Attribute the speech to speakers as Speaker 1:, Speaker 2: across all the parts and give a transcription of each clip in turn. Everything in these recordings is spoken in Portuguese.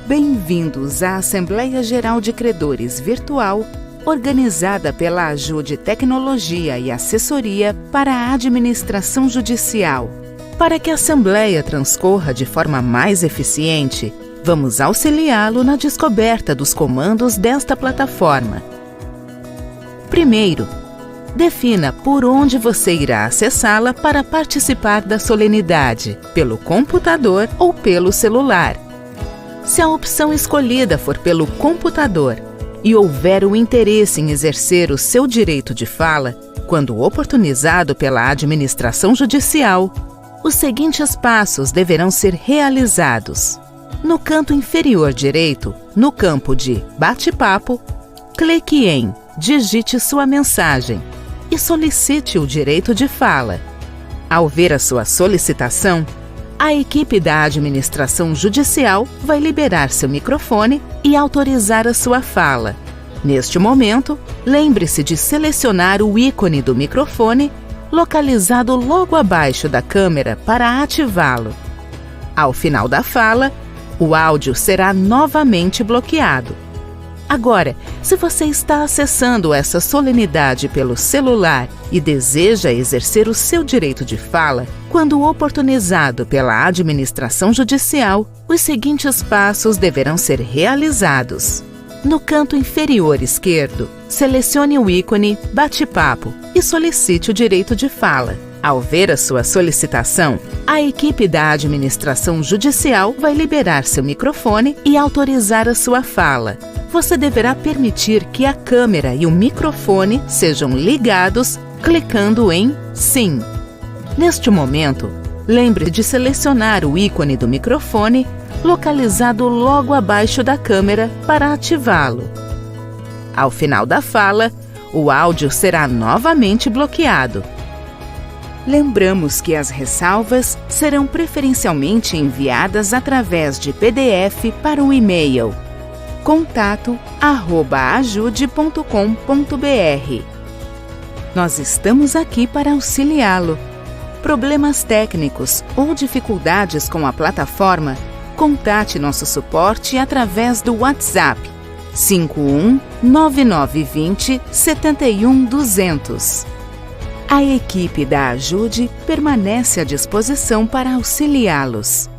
Speaker 1: Bem-vindos à Assembleia Geral de Credores Virtual, organizada pela Ajude Tecnologia e Assessoria para a Administração Judicial. Para que a Assembleia transcorra de forma mais eficiente, vamos auxiliá-lo na descoberta dos comandos desta plataforma. Primeiro, defina por onde você irá acessá-la para participar da solenidade, pelo computador ou pelo celular. Se a opção escolhida for pelo computador e houver o interesse em exercer o seu direito de fala, quando oportunizado pela administração judicial, os seguintes passos deverão ser realizados. No canto inferior direito, no campo de Bate-Papo, clique em Digite sua mensagem e solicite o direito de fala. Ao ver a sua solicitação, a equipe da administração judicial vai liberar seu microfone e autorizar a sua fala. Neste momento, lembre-se de selecionar o ícone do microfone localizado logo abaixo da câmera para ativá-lo. Ao final da fala, o áudio será novamente bloqueado. Agora, se você está acessando essa solenidade pelo celular e deseja exercer o seu direito de fala, quando oportunizado pela administração judicial, os seguintes passos deverão ser realizados. No canto inferior esquerdo, selecione o ícone Bate-Papo e solicite o direito de fala. Ao ver a sua solicitação, a equipe da administração judicial vai liberar seu microfone e autorizar a sua fala. Você deverá permitir que a câmera e o microfone sejam ligados clicando em Sim. Neste momento, lembre de selecionar o ícone do microfone localizado logo abaixo da câmera para ativá-lo. Ao final da fala, o áudio será novamente bloqueado. Lembramos que as ressalvas serão preferencialmente enviadas através de PDF para o e-mail contato@ajude.com.br. Nós estamos aqui para auxiliá-lo. Problemas técnicos ou dificuldades com a plataforma, contate nosso suporte através do WhatsApp 51 9920 71200. A equipe da Ajude permanece à disposição para auxiliá-los.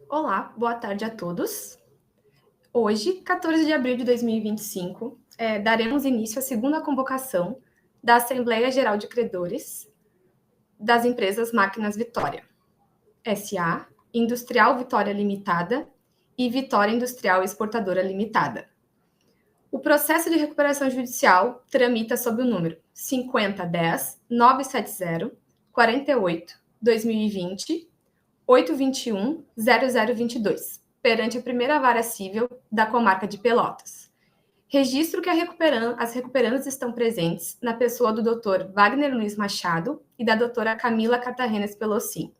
Speaker 2: Olá, boa tarde a todos. Hoje, 14 de abril de 2025, daremos início à segunda convocação da Assembleia Geral de Credores das empresas Máquinas Vitória, S.A., Industrial Vitória Limitada e Vitória Industrial Exportadora Limitada. O processo de recuperação judicial tramita sob o número 5010-970-48-2020, 821-0022, perante a Primeira Vara Cível da Comarca de Pelotas. Registro que as recuperandas estão presentes na pessoa do Dr. Wagner Luiz Machado e da doutora Camila Catarrenas Pelossim,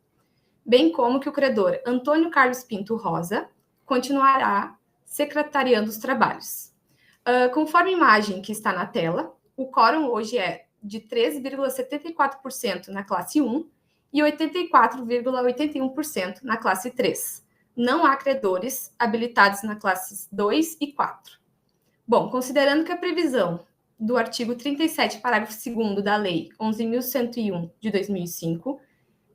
Speaker 2: bem como que o credor Antônio Carlos Pinto Rosa continuará secretariando os trabalhos. Conforme a imagem que está na tela, o quórum hoje é de 13,74% na classe 1 e 84,81% na classe 3. Não há credores habilitados na classes 2 e 4. Bom, considerando que a previsão do artigo 37, parágrafo 2º da Lei 11.101 de 2005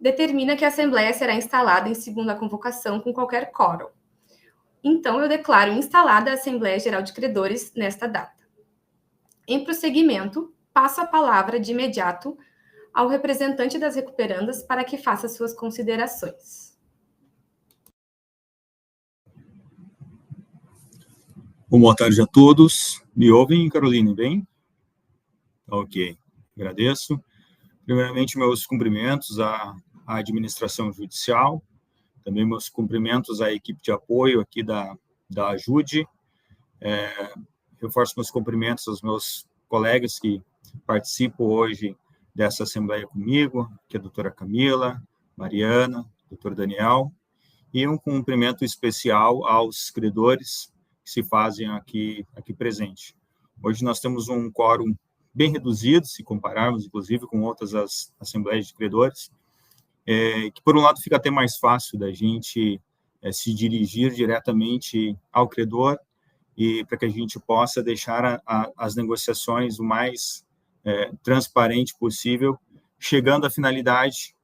Speaker 2: determina que a Assembleia será instalada em segunda convocação com qualquer quórum. Então, eu declaro instalada a Assembleia Geral de Credores nesta data. Em prosseguimento, passo a palavra de imediato ao representante das recuperandas para que faça suas considerações.
Speaker 3: Boa tarde a todos. Me ouvem, Caroline, bem? Ok, agradeço. Primeiramente, meus cumprimentos à administração judicial, também meus cumprimentos à equipe de apoio aqui da Ajude. Reforço meus cumprimentos aos meus colegas que participam hoje dessa assembleia comigo, que é a doutora Camila, Mariana, Dr. Daniel, e um cumprimento especial aos credores que se fazem aqui presente. Hoje nós temos um quórum bem reduzido, se compararmos, inclusive, com outras assembleias de credores, que, por um lado, fica até mais fácil da gente se dirigir diretamente ao credor e para que a gente possa deixar as negociações o mais transparente possível, chegando à finalidade,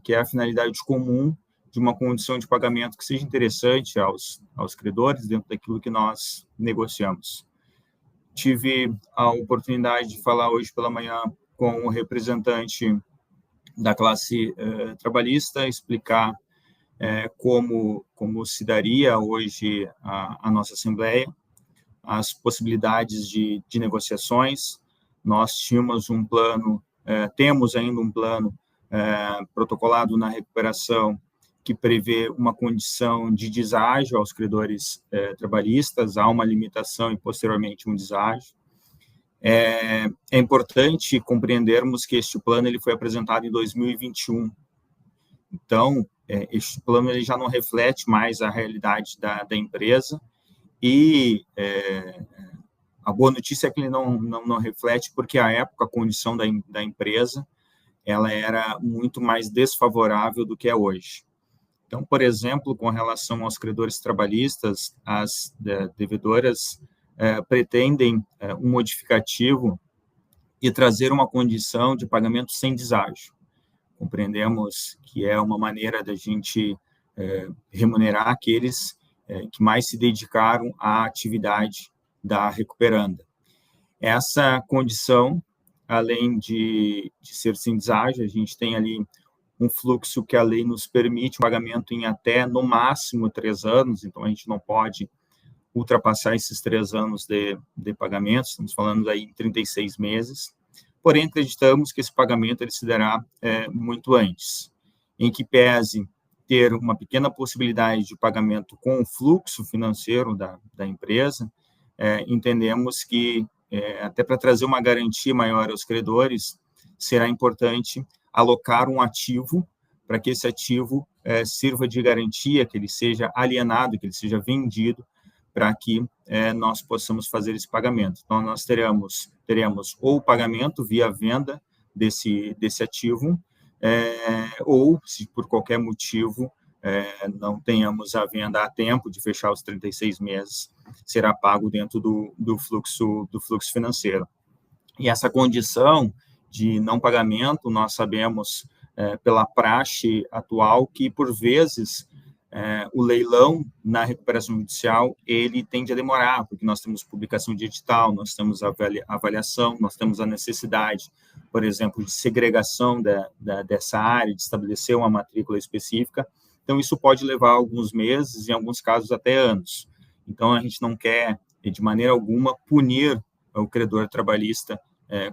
Speaker 3: que é a finalidade comum de uma condição de pagamento que seja interessante aos credores dentro daquilo que nós negociamos. Tive a oportunidade de falar hoje pela manhã com o representante da classe trabalhista, explicar como se daria hoje a nossa Assembleia, as possibilidades de negociações. Nós tínhamos um plano, temos ainda um plano protocolado na recuperação que prevê uma condição de deságio aos credores trabalhistas, há uma limitação e, posteriormente, um deságio. É importante compreendermos que este plano ele foi apresentado em 2021. Então, este plano ele já não reflete mais a realidade da empresa e a boa notícia é que ele não reflete porque, à época, a condição da empresa ela era muito mais desfavorável do que é hoje. Então, por exemplo, com relação aos credores trabalhistas, as devedoras pretendem um modificativo e trazer uma condição de pagamento sem deságio. Compreendemos que é uma maneira da gente remunerar aqueles que mais se dedicaram à atividade da recuperanda. Essa condição, além de ser sem deságio, a gente tem ali um fluxo que a lei nos permite um pagamento em até, no máximo, 3 anos, então a gente não pode ultrapassar esses 3 anos de pagamento, estamos falando aí em 36 meses, porém acreditamos que esse pagamento ele se dará muito antes, em que pese ter uma pequena possibilidade de pagamento com o fluxo financeiro da empresa, entendemos que, até para trazer uma garantia maior aos credores, será importante alocar um ativo para que esse ativo sirva de garantia, que ele seja alienado, que ele seja vendido, para que nós possamos fazer esse pagamento. Então, nós teremos ou o pagamento via venda desse ativo, ou, se por qualquer motivo não tenhamos a venda a tempo de fechar os 36 meses, será pago dentro do fluxo financeiro. E essa condição de não pagamento, nós sabemos, pela praxe atual, que, por vezes, o leilão na recuperação judicial, ele tende a demorar, porque nós temos publicação de edital, nós temos avaliação, nós temos a necessidade, por exemplo, de segregação dessa área, de estabelecer uma matrícula específica. Então, isso pode levar alguns meses, em alguns casos até anos. Então, a gente não quer, de maneira alguma, punir o credor trabalhista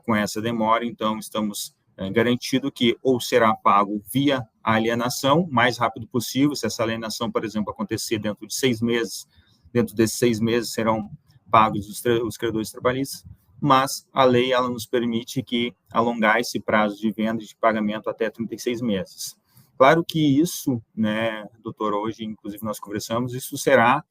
Speaker 3: com essa demora, então estamos garantido que ou será pago via alienação, mais rápido possível, se essa alienação, por exemplo, acontecer dentro de 6 meses, dentro desses 6 meses serão pagos os credores trabalhistas, mas a lei ela nos permite que alongar esse prazo de venda e de pagamento até 36 meses. Claro que isso, né, doutor, hoje, inclusive, nós conversamos, isso será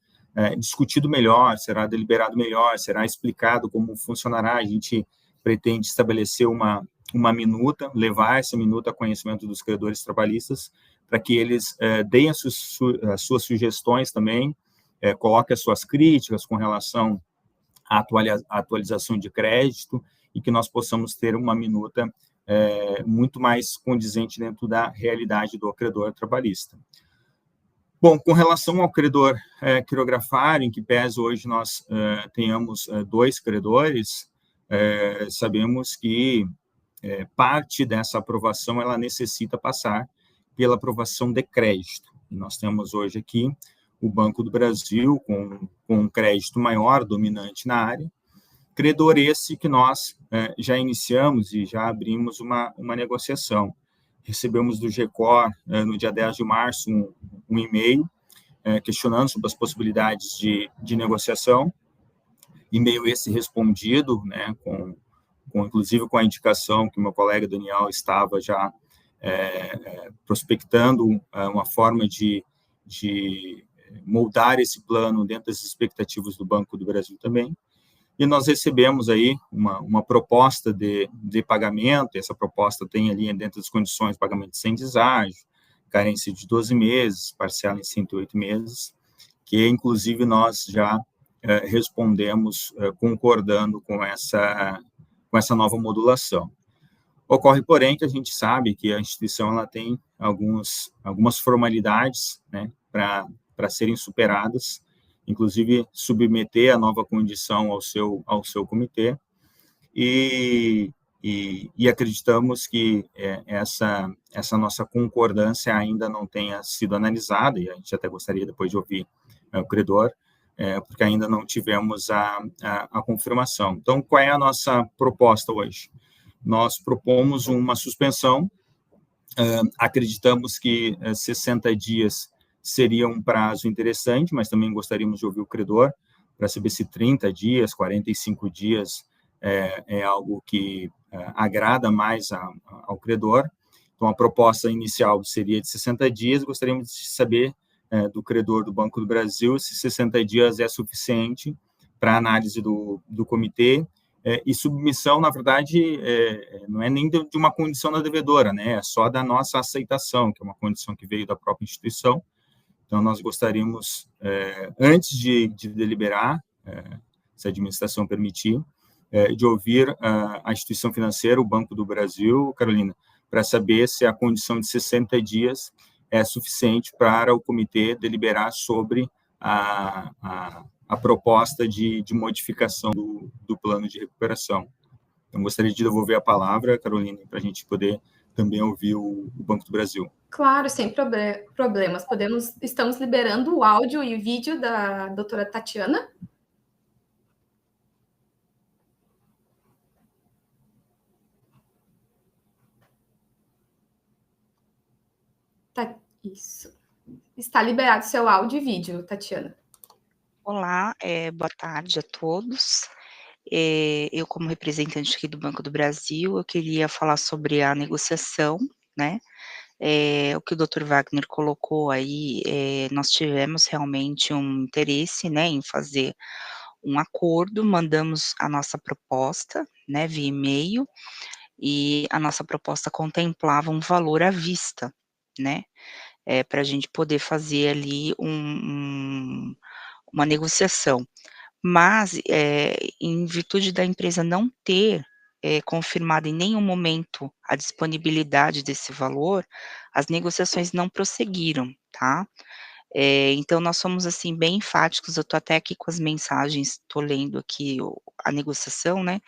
Speaker 3: discutido melhor, será deliberado melhor, será explicado como funcionará. A gente pretende estabelecer uma minuta, levar essa minuta a conhecimento dos credores trabalhistas, para que eles deem as suas sugestões também, coloquem as suas críticas com relação à atualização de crédito, e que nós possamos ter uma minuta muito mais condizente dentro da realidade do credor trabalhista. Bom, com relação ao credor quirografário, em que pese hoje nós tenhamos 2 credores, sabemos que parte dessa aprovação ela necessita passar pela aprovação de crédito. E nós temos hoje aqui o Banco do Brasil com um crédito maior, dominante na área, credor esse que nós já iniciamos e já abrimos uma negociação. Recebemos do GECOR, no dia 10 de março, um e-mail questionando sobre as possibilidades de negociação, e-mail esse respondido, né, inclusive com a indicação que o meu colega Daniel estava já prospectando uma forma de moldar esse plano dentro das expectativas do Banco do Brasil também. E nós recebemos aí uma proposta de pagamento, e essa proposta tem ali dentro das condições de pagamento sem deságio, carência de 12 meses, parcela em 108 meses, que inclusive nós já respondemos concordando com essa nova modulação. Ocorre, porém, que a gente sabe que a instituição ela tem algumas formalidades, né, para serem superadas, inclusive submeter a nova condição ao seu comitê, e acreditamos que essa nossa concordância ainda não tenha sido analisada, e a gente até gostaria depois de ouvir o credor, porque ainda não tivemos a confirmação. Então, qual é a nossa proposta hoje? Nós propomos uma suspensão, acreditamos que 60 dias seria um prazo interessante, mas também gostaríamos de ouvir o credor para saber se 30 dias, 45 dias é algo que agrada mais ao credor. Então, a proposta inicial seria de 60 dias, gostaríamos de saber do credor do Banco do Brasil se 60 dias é suficiente para análise do comitê, e submissão, na verdade, não é nem de uma condição da devedora, né? É só da nossa aceitação, que é uma condição que veio da própria instituição. Então, nós gostaríamos, antes de deliberar, se a administração permitir, de ouvir a instituição financeira, o Banco do Brasil, Carolina, para saber se a condição de 60 dias é suficiente para o comitê deliberar sobre a proposta de modificação do plano de recuperação. Então, gostaria de devolver a palavra, Carolina, para a gente poder também ouvir o Banco do Brasil.
Speaker 2: Claro, sem problemas. Estamos liberando o áudio e o vídeo da doutora Tatiana. Isso. Está liberado seu áudio e vídeo, Tatiana.
Speaker 4: Olá, boa tarde a todos. Eu, como representante aqui do Banco do Brasil, eu queria falar sobre a negociação, né? O que o Dr. Wagner colocou aí, nós tivemos realmente um interesse, né, em fazer um acordo, mandamos a nossa proposta, né, via e-mail, e a nossa proposta contemplava um valor à vista, né, para a gente poder fazer ali uma negociação. Mas, em virtude da empresa não ter confirmado em nenhum momento a disponibilidade desse valor, as negociações não prosseguiram, tá. Então nós somos, assim, bem enfáticos, eu estou até aqui com as mensagens, estou lendo aqui a negociação, né,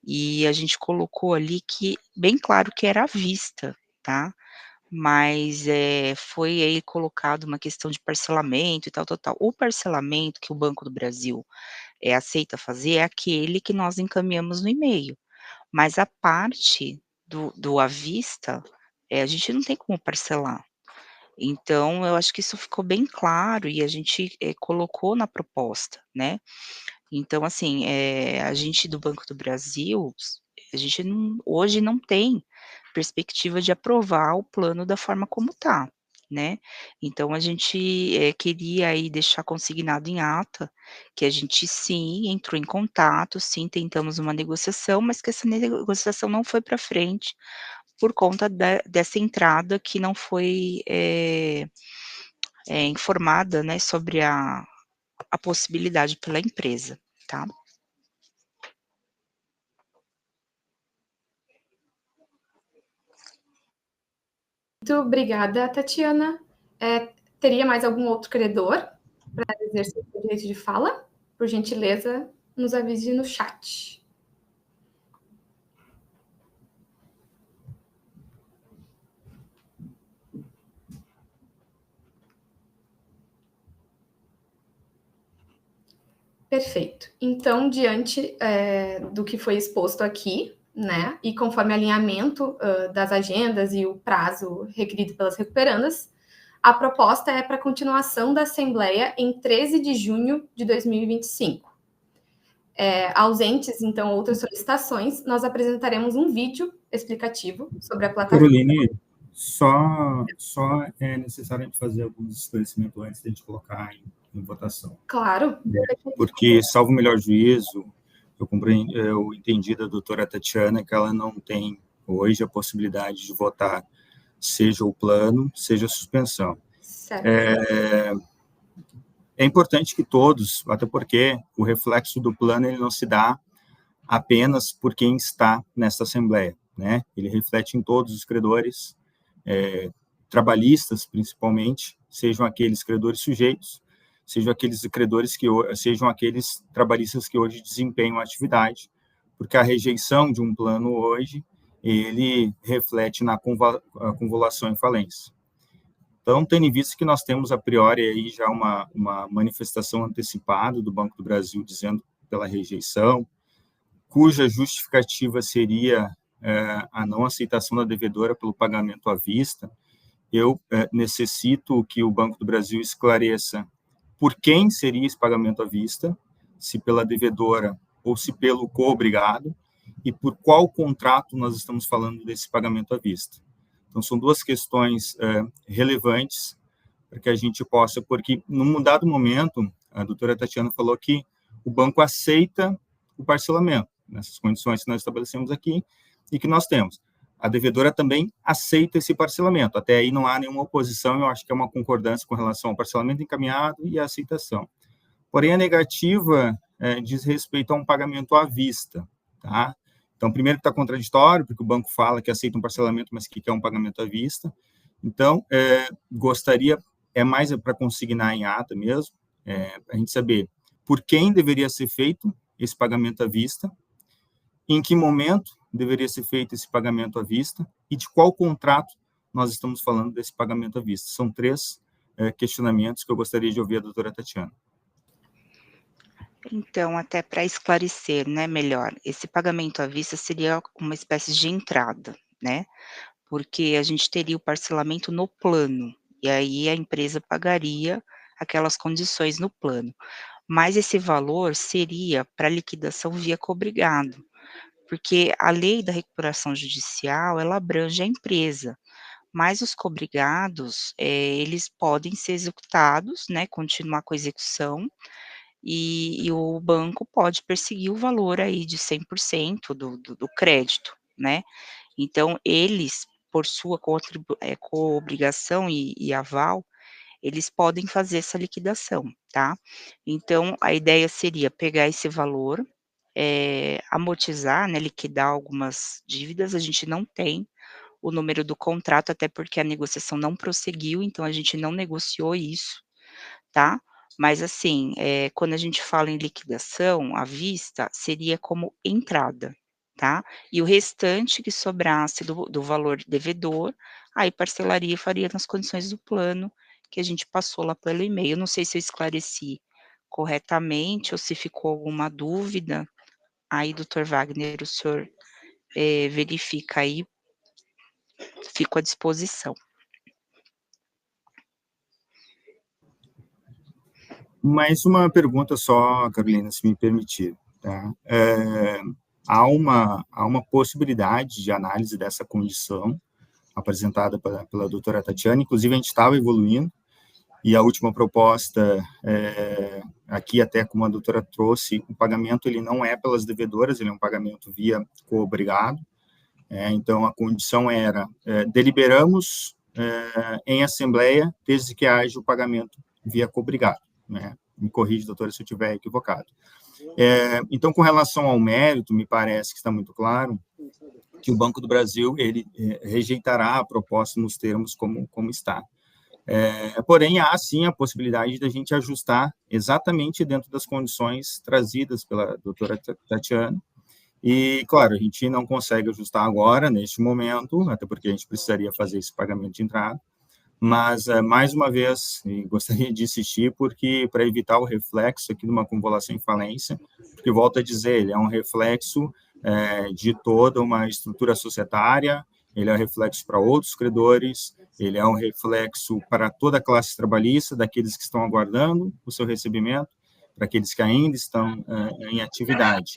Speaker 4: e a gente colocou ali que bem claro que era à vista, tá. Mas, foi aí colocado uma questão de parcelamento e tal, tal, tal. O parcelamento que o Banco do Brasil aceita fazer é aquele que nós encaminhamos no e-mail, mas a parte do à vista, a gente não tem como parcelar. Então eu acho que isso ficou bem claro e a gente, colocou na proposta, né. Então assim, a gente do Banco do Brasil, a gente hoje não tem perspectiva de aprovar o plano da forma como está, né. Então a gente, queria aí deixar consignado em ata, que a gente sim entrou em contato, sim tentamos uma negociação, mas que essa negociação não foi para frente, por conta dessa entrada que não foi, informada, né, sobre a possibilidade pela empresa, tá.
Speaker 2: Muito obrigada, Tatiana. Teria mais algum outro credor para exercer o direito de fala? Por gentileza, nos avise no chat. Perfeito. Então, diante do que foi exposto aqui, né, e conforme alinhamento das agendas e o prazo requerido pelas recuperandas, a proposta é para continuação da Assembleia em 13 de junho de 2025. Ausentes, então, outras solicitações, nós apresentaremos um vídeo explicativo sobre a plataforma.
Speaker 3: Caroline, Só é necessário a gente fazer alguns esclarecimentos antes de a gente colocar em votação.
Speaker 2: Claro.
Speaker 3: Porque, salvo o melhor juízo, eu entendi da doutora Tatiana que ela não tem hoje a possibilidade de votar, seja o plano, seja a suspensão.
Speaker 2: Certo.
Speaker 3: É importante que todos, até porque o reflexo do plano ele não se dá apenas por quem está nessa Assembleia, né? Ele reflete em todos os credores, trabalhistas principalmente, sejam aqueles credores sujeitos, sejam aqueles credores sejam aqueles trabalhistas que hoje desempenham a atividade, porque a rejeição de um plano hoje, ele reflete na convolução em falência. Então, tendo em vista que nós temos, a priori, aí já uma manifestação antecipada do Banco do Brasil dizendo pela rejeição, cuja justificativa seria a não aceitação da devedora pelo pagamento à vista, eu necessito que o Banco do Brasil esclareça por quem seria esse pagamento à vista, se pela devedora ou se pelo co-obrigado, e por qual contrato nós estamos falando desse pagamento à vista. Então, são duas questões relevantes para que a gente possa, porque num dado momento, a doutora Tatiana falou que o banco aceita o parcelamento, nessas condições que nós estabelecemos aqui, e que nós temos. A devedora também aceita esse parcelamento, até aí não há nenhuma oposição, eu acho que é uma concordância com relação ao parcelamento encaminhado e à aceitação. Porém, a negativa diz respeito a um pagamento à vista, tá? Então, primeiro que está contraditório, porque o banco fala que aceita um parcelamento, mas que quer um pagamento à vista. Então, gostaria, mais para consignar em ata mesmo, a gente saber por quem deveria ser feito esse pagamento à vista, em que momento deveria ser feito esse pagamento à vista e de qual contrato nós estamos falando desse pagamento à vista. São três questionamentos que eu gostaria de ouvir a doutora Tatiana.
Speaker 4: Então, até para esclarecer, né, melhor, esse pagamento à vista seria uma espécie de entrada, né, porque a gente teria o parcelamento no plano, e aí a empresa pagaria aquelas condições no plano. Mas esse valor seria para liquidação via cobrigado, porque a lei da recuperação judicial, ela abrange a empresa, mas os cobrigados, eles podem ser executados, né, continuar com a execução, e o banco pode perseguir o valor aí de 100% do crédito, né. Então eles, por sua coobrigação e aval, eles podem fazer essa liquidação, tá. Então a ideia seria pegar esse valor, amortizar, né, liquidar algumas dívidas, a gente não tem o número do contrato, até porque a negociação não prosseguiu, então a gente não negociou isso, tá. Mas assim, quando a gente fala em liquidação à vista, seria como entrada, tá. E o restante que sobrasse do valor devedor, aí parcelaria e faria nas condições do plano que a gente passou lá pelo e-mail. Não sei se eu esclareci corretamente ou se ficou alguma dúvida, aí doutor Wagner, o senhor, verifica aí, fico à disposição.
Speaker 3: Mais uma pergunta só, Carolina, se me permitir. Tá? Há uma possibilidade de análise dessa condição apresentada pela doutora Tatiana, inclusive a gente estava evoluindo, e a última proposta, aqui até como a doutora trouxe, o pagamento ele não é pelas devedoras, ele é um pagamento via co-obrigado, então a condição era, deliberamos em assembleia, desde que haja o pagamento via co-obrigado. Né? Me corrija, doutora, se eu estiver equivocado. Então, com relação ao mérito, me parece que está muito claro que o Banco do Brasil ele rejeitará a proposta nos termos como está. Porém, há sim a possibilidade da gente ajustar exatamente dentro das condições trazidas pela doutora Tatiana. E, claro, a gente não consegue ajustar agora, neste momento, até porque a gente precisaria fazer esse pagamento de entrada. Mas, mais uma vez, gostaria de insistir, porque para evitar o reflexo aqui de uma convolução em falência, porque, volto a dizer, ele é um reflexo de toda uma estrutura societária, ele é um reflexo para outros credores, ele é um reflexo para toda a classe trabalhista, daqueles que estão aguardando o seu recebimento, para aqueles que ainda estão em atividade.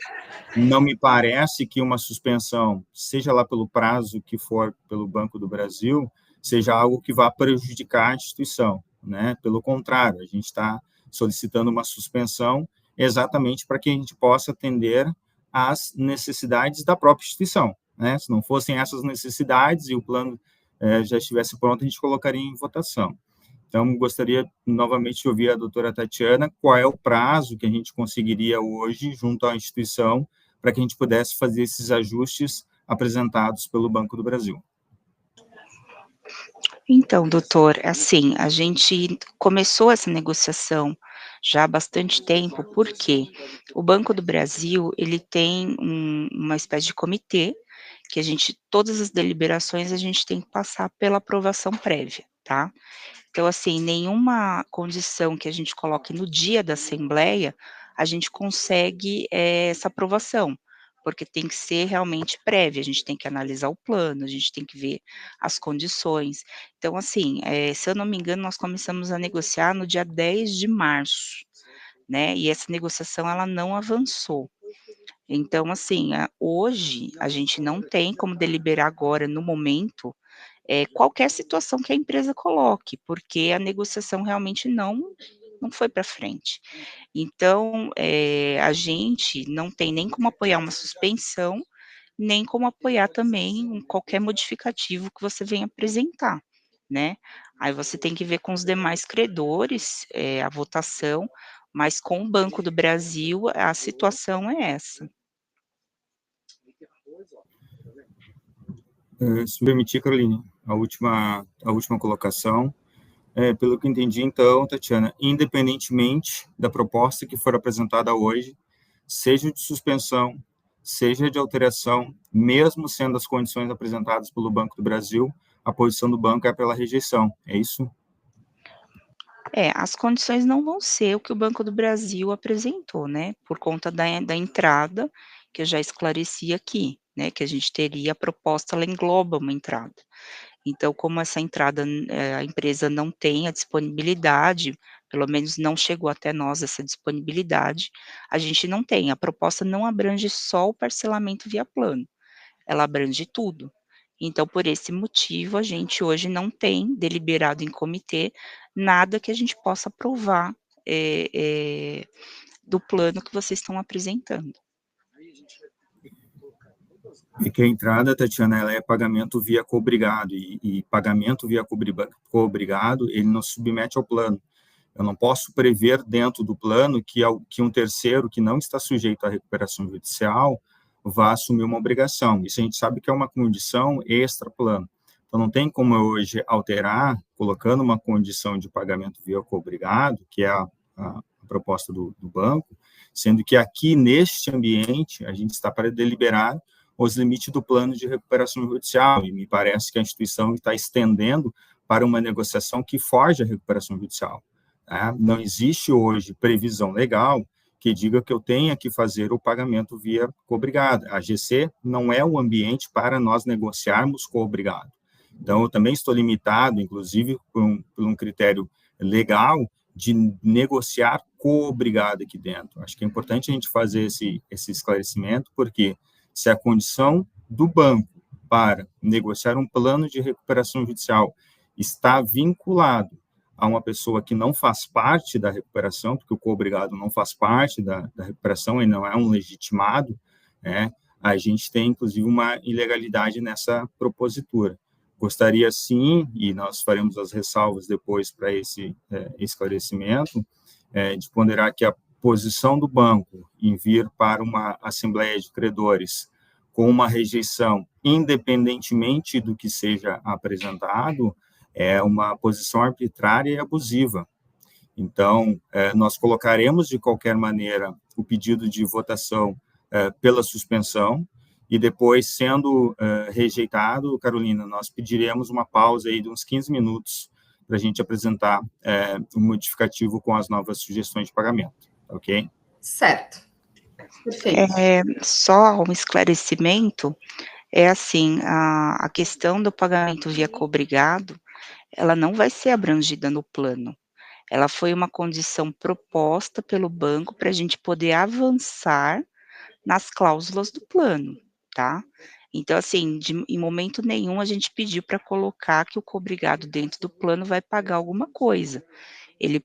Speaker 3: Não me parece que uma suspensão, seja lá pelo prazo que for pelo Banco do Brasil, seja algo que vá prejudicar a instituição, né? Pelo contrário, a gente está solicitando uma suspensão exatamente para que a gente possa atender às necessidades da própria instituição, né? Se não fossem essas necessidades e o plano já estivesse pronto, a gente colocaria em votação. Então, gostaria novamente de ouvir a doutora Tatiana, qual é o prazo que a gente conseguiria hoje, junto à instituição, para que a gente pudesse fazer esses ajustes apresentados pelo Banco do Brasil.
Speaker 4: Então, doutor, assim, a gente começou essa negociação já há bastante tempo, porque o Banco do Brasil, ele tem uma espécie de comitê, que a gente, todas as deliberações, a gente tem que passar pela aprovação prévia, tá? Então, assim, nenhuma condição que a gente coloque no dia da assembleia, a gente consegue essa aprovação, porque tem que ser realmente prévia, a gente tem que analisar o plano, a gente tem que ver as condições. Então, assim, se eu não me engano, nós começamos a negociar no dia 10 de março, né, e essa negociação ela não avançou. Então, assim, hoje a gente não tem como deliberar agora, no momento, qualquer situação que a empresa coloque, porque a negociação realmente não foi para frente. Então, a gente não tem nem como apoiar uma suspensão, nem como apoiar também qualquer modificativo que você venha apresentar, né. Aí você tem que ver com os demais credores, a votação, mas com o Banco do Brasil a situação é essa.
Speaker 3: Se me permitir, Caroline, a última colocação. Pelo que entendi, então, Tatiana, independentemente da proposta que for apresentada hoje, seja de suspensão, seja de alteração, mesmo sendo as condições apresentadas pelo Banco do Brasil, a posição do banco é pela rejeição, é isso?
Speaker 4: As condições não vão ser o que o Banco do Brasil apresentou, né, por conta da entrada, que eu já esclareci aqui, né, que a gente teria a proposta, ela engloba uma entrada. Então, como essa entrada, a empresa não tem a disponibilidade, pelo menos não chegou até nós essa disponibilidade, a gente não tem. A proposta não abrange só o parcelamento via plano, ela abrange tudo. Então, por esse motivo, a gente hoje não tem deliberado em comitê nada que a gente possa aprovar, do plano que vocês estão apresentando.
Speaker 3: E que a entrada, Tatiana, ela é pagamento via cobrigado, e pagamento via cobrigado, ele não se submete ao plano. Eu não posso prever dentro do plano que um terceiro que não está sujeito à recuperação judicial vá assumir uma obrigação. Isso a gente sabe que é uma condição extra-plano. Então, não tem como eu hoje alterar, colocando uma condição de pagamento via cobrigado, que é a proposta do banco, sendo que aqui, neste ambiente, a gente está para deliberar os limites do plano de recuperação judicial, e me parece que a instituição está estendendo para uma negociação que foge à recuperação judicial. Tá? Não existe hoje previsão legal que diga que eu tenha que fazer o pagamento via cobrigado. A GC não é o ambiente para nós negociarmos cobrigado. Então, eu também estou limitado, inclusive, por um critério legal, de negociar cobrigado aqui dentro. Acho que é importante a gente fazer esse esclarecimento, porque se a condição do banco para negociar um plano de recuperação judicial está vinculado a uma pessoa que não faz parte da recuperação, porque o cobrigado não faz parte da recuperação, ele não é um legitimado, né, a gente tem, inclusive, uma ilegalidade nessa propositura. Gostaria, sim, e nós faremos as ressalvas depois para esse esclarecimento, de ponderar que a posição do banco em vir para uma assembleia de credores com uma rejeição, independentemente do que seja apresentado, é uma posição arbitrária e abusiva. Então, nós colocaremos, de qualquer maneira, o pedido de votação pela suspensão, e depois, sendo rejeitado, Carolina, nós pediremos uma pausa aí de uns 15 minutos para a gente apresentar um modificativo com as novas sugestões de pagamento, ok?
Speaker 2: Certo. Perfeito.
Speaker 4: Só um esclarecimento, assim, a questão do pagamento via cobrigado, ela não vai ser abrangida no plano. Ela foi uma condição proposta pelo banco para a gente poder avançar nas cláusulas do plano, tá? Então, assim, em momento nenhum a gente pediu para colocar que o cobrigado dentro do plano vai pagar alguma coisa. Ele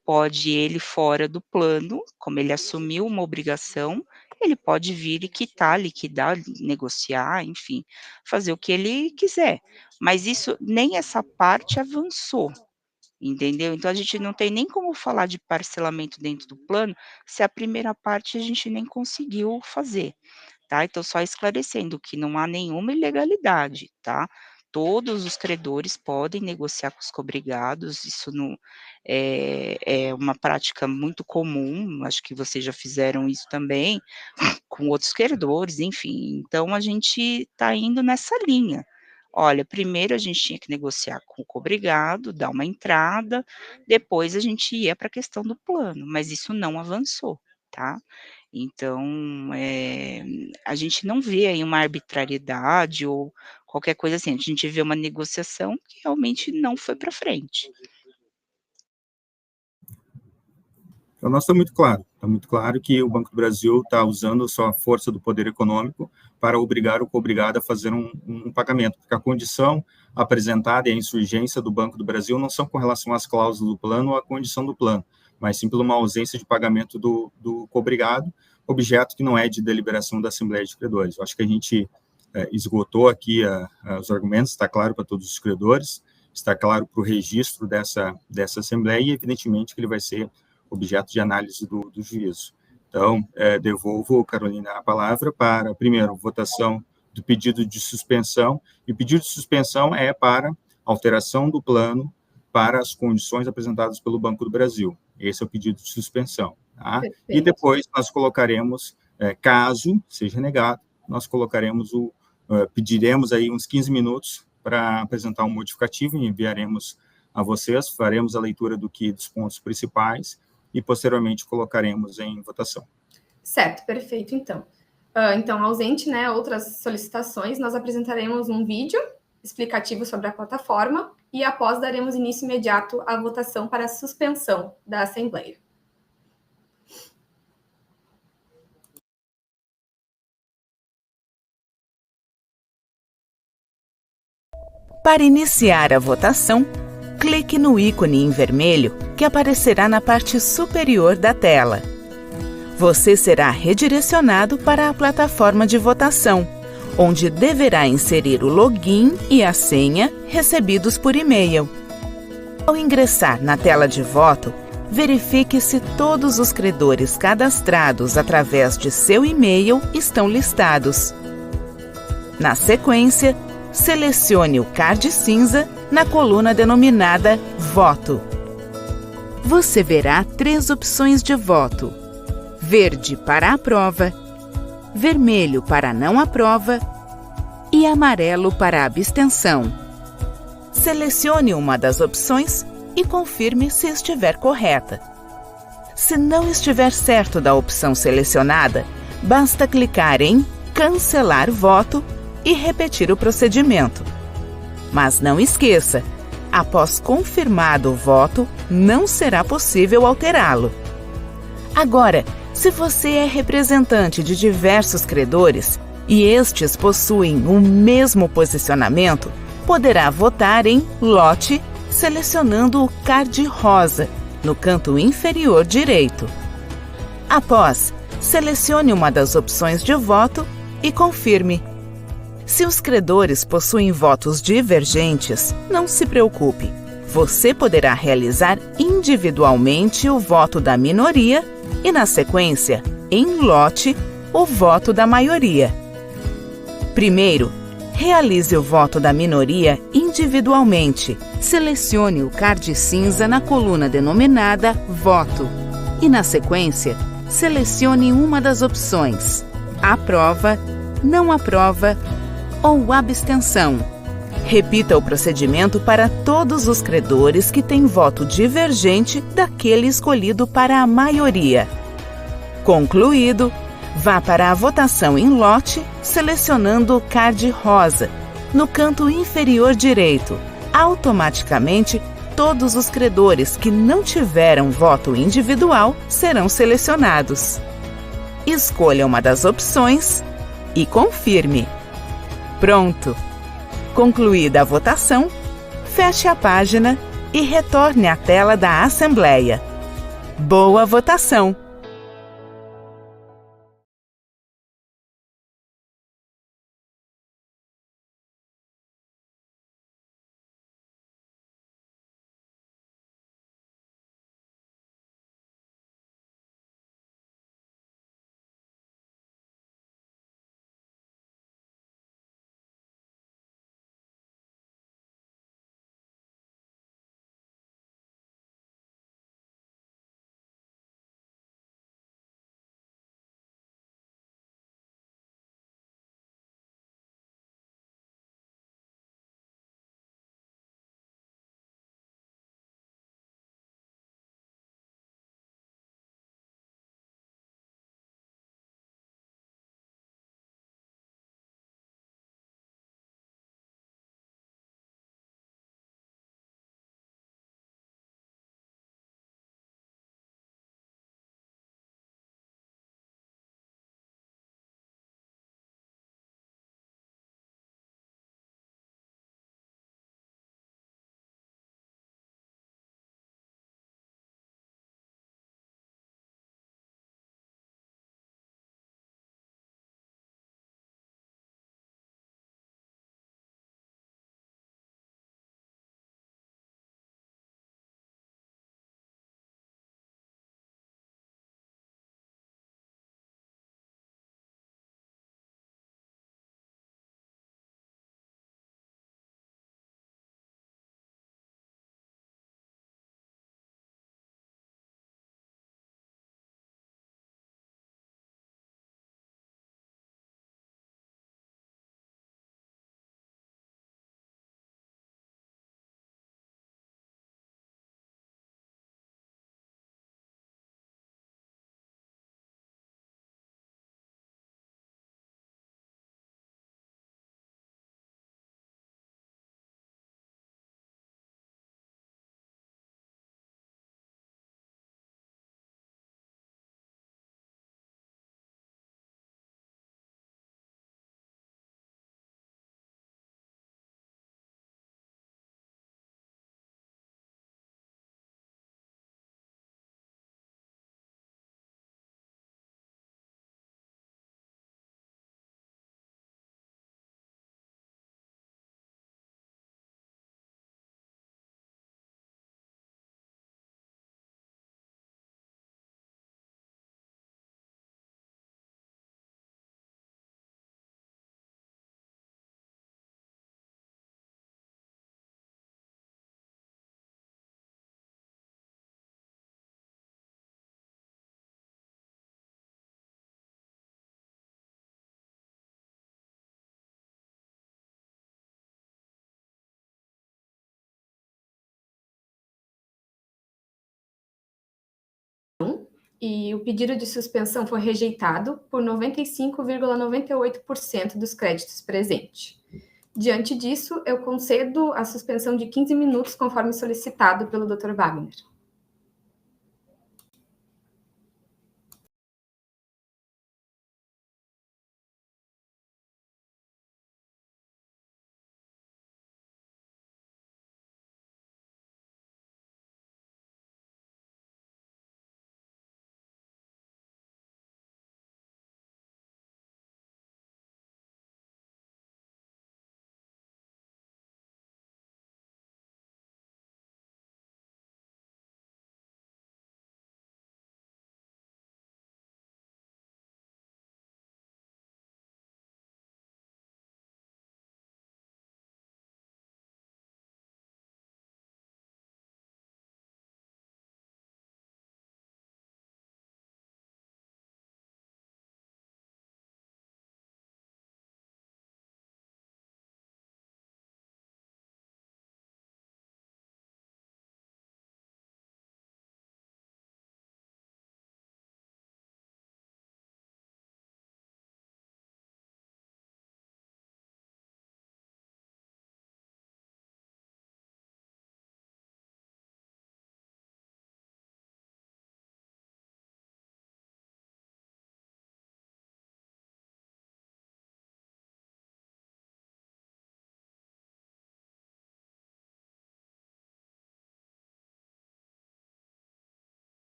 Speaker 4: fora do plano, como ele assumiu uma obrigação, ele pode vir e quitar, liquidar, negociar, enfim, fazer o que ele quiser. Mas isso, nem essa parte avançou, entendeu? Então a gente não tem nem como falar de parcelamento dentro do plano, se a primeira parte a gente nem conseguiu fazer, tá? Então só esclarecendo que não há nenhuma ilegalidade, tá? Todos os credores podem negociar com os cobrigados, isso não é uma prática muito comum, acho que vocês já fizeram isso também, com outros credores, enfim. Então a gente está indo nessa linha. Olha, primeiro a gente tinha que negociar com o cobrigado, dar uma entrada, depois a gente ia para a questão do plano, mas isso não avançou, tá? Então, a gente não vê aí uma arbitrariedade ou qualquer coisa assim, a gente vê uma negociação que realmente não foi para frente.
Speaker 3: Então, está muito claro que o Banco do Brasil está usando a sua força do poder econômico para obrigar o cobrigado a fazer um pagamento, porque a condição apresentada e a insurgência do Banco do Brasil não são com relação às cláusulas do plano ou à condição do plano, mas sim por uma ausência de pagamento do cobrigado, objeto que não é de deliberação da Assembleia de Credores. Eu acho que a gente esgotou aqui os argumentos, está claro para todos os credores, está claro para o registro dessa Assembleia e, evidentemente, que ele vai ser objeto de análise do juízo. Então, devolvo, Carolina, a palavra para, primeiro, votação do pedido de suspensão, e o pedido de suspensão é para alteração do plano para as condições apresentadas pelo Banco do Brasil. Esse é o pedido de suspensão. Tá? E depois nós colocaremos, caso seja negado, nós colocaremos pediremos aí uns 15 minutos para apresentar um modificativo e enviaremos a vocês, faremos a leitura dos pontos principais e, posteriormente, colocaremos em votação.
Speaker 2: Certo, perfeito, então. Então, ausente, né, outras solicitações, nós apresentaremos um vídeo explicativo sobre a plataforma e, após, daremos início imediato à votação para a suspensão da Assembleia.
Speaker 1: Para iniciar a votação, clique no ícone em vermelho que aparecerá na parte superior da tela. Você será redirecionado para a plataforma de votação, onde deverá inserir o login e a senha recebidos por e-mail. Ao ingressar na tela de voto, verifique se todos os credores cadastrados através de seu e-mail estão listados. Na sequência, selecione o card cinza na coluna denominada Voto. Você verá 3 opções de voto: verde para aprova, vermelho para não aprova e amarelo para abstenção. Selecione uma das opções e confirme se estiver correta. Se não estiver certo da opção selecionada, basta clicar em Cancelar voto e repetir o procedimento. Mas não esqueça, após confirmado o voto, não será possível alterá-lo. Agora, se você é representante de diversos credores e estes possuem o mesmo posicionamento, poderá votar em lote, selecionando o card rosa no canto inferior direito. Após, selecione uma das opções de voto e confirme. Se os credores possuem votos divergentes, não se preocupe. Você poderá realizar individualmente o voto da minoria e, na sequência, em lote, o voto da maioria. Primeiro, realize o voto da minoria individualmente. Selecione o card cinza na coluna denominada Voto e, na sequência, selecione uma das opções: aprova, não aprova ou abstenção. Repita o procedimento para todos os credores que têm voto divergente daquele escolhido para a maioria. Concluído, vá para a votação em lote, selecionando o card rosa no canto inferior direito. Automaticamente, todos os credores que não tiveram voto individual serão selecionados. Escolha uma das opções e confirme. Pronto! Concluída a votação, feche a página e retorne à tela da Assembleia. Boa votação!
Speaker 2: E o pedido de suspensão foi rejeitado por 95,98% dos créditos presentes. Diante disso, eu concedo a suspensão de 15 minutos, conforme solicitado pelo Dr. Wagner.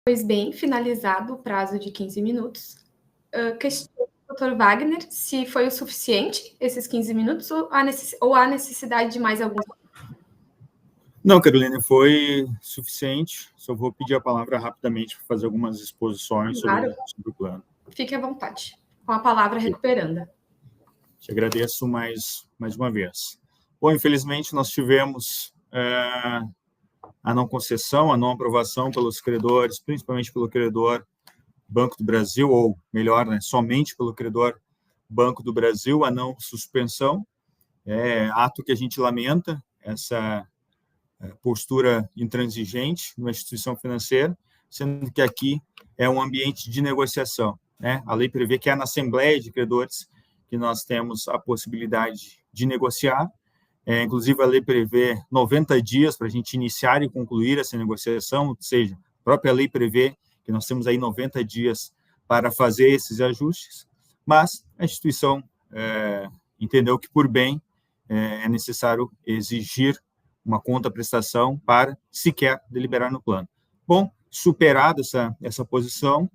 Speaker 2: Pois bem, finalizado o prazo de 15 minutos. Questiono o Dr. Wagner se foi o suficiente esses 15 minutos ou há necessidade de mais alguns.
Speaker 3: Não, Carolina, foi suficiente. Só vou pedir a palavra rapidamente para fazer algumas exposições sobre o plano.
Speaker 2: Fique à vontade. Com a palavra recuperanda.
Speaker 3: Te agradeço mais uma vez. Bom, infelizmente, nós tivemos a não concessão, a não aprovação pelos credores, principalmente pelo credor Banco do Brasil, ou melhor, né, somente pelo credor Banco do Brasil, a não suspensão. Ato que a gente lamenta, essa postura intransigente numa instituição financeira, sendo que aqui é um ambiente de negociação, né? A lei prevê que é na Assembleia de Credores que nós temos a possibilidade de negociar. Inclusive, a lei prevê 90 dias para a gente iniciar e concluir essa negociação, ou seja, a própria lei prevê que nós temos aí 90 dias para fazer esses ajustes, mas a instituição entendeu que, por bem, é necessário exigir uma contraprestação para sequer deliberar no plano. Bom, superada essa posição,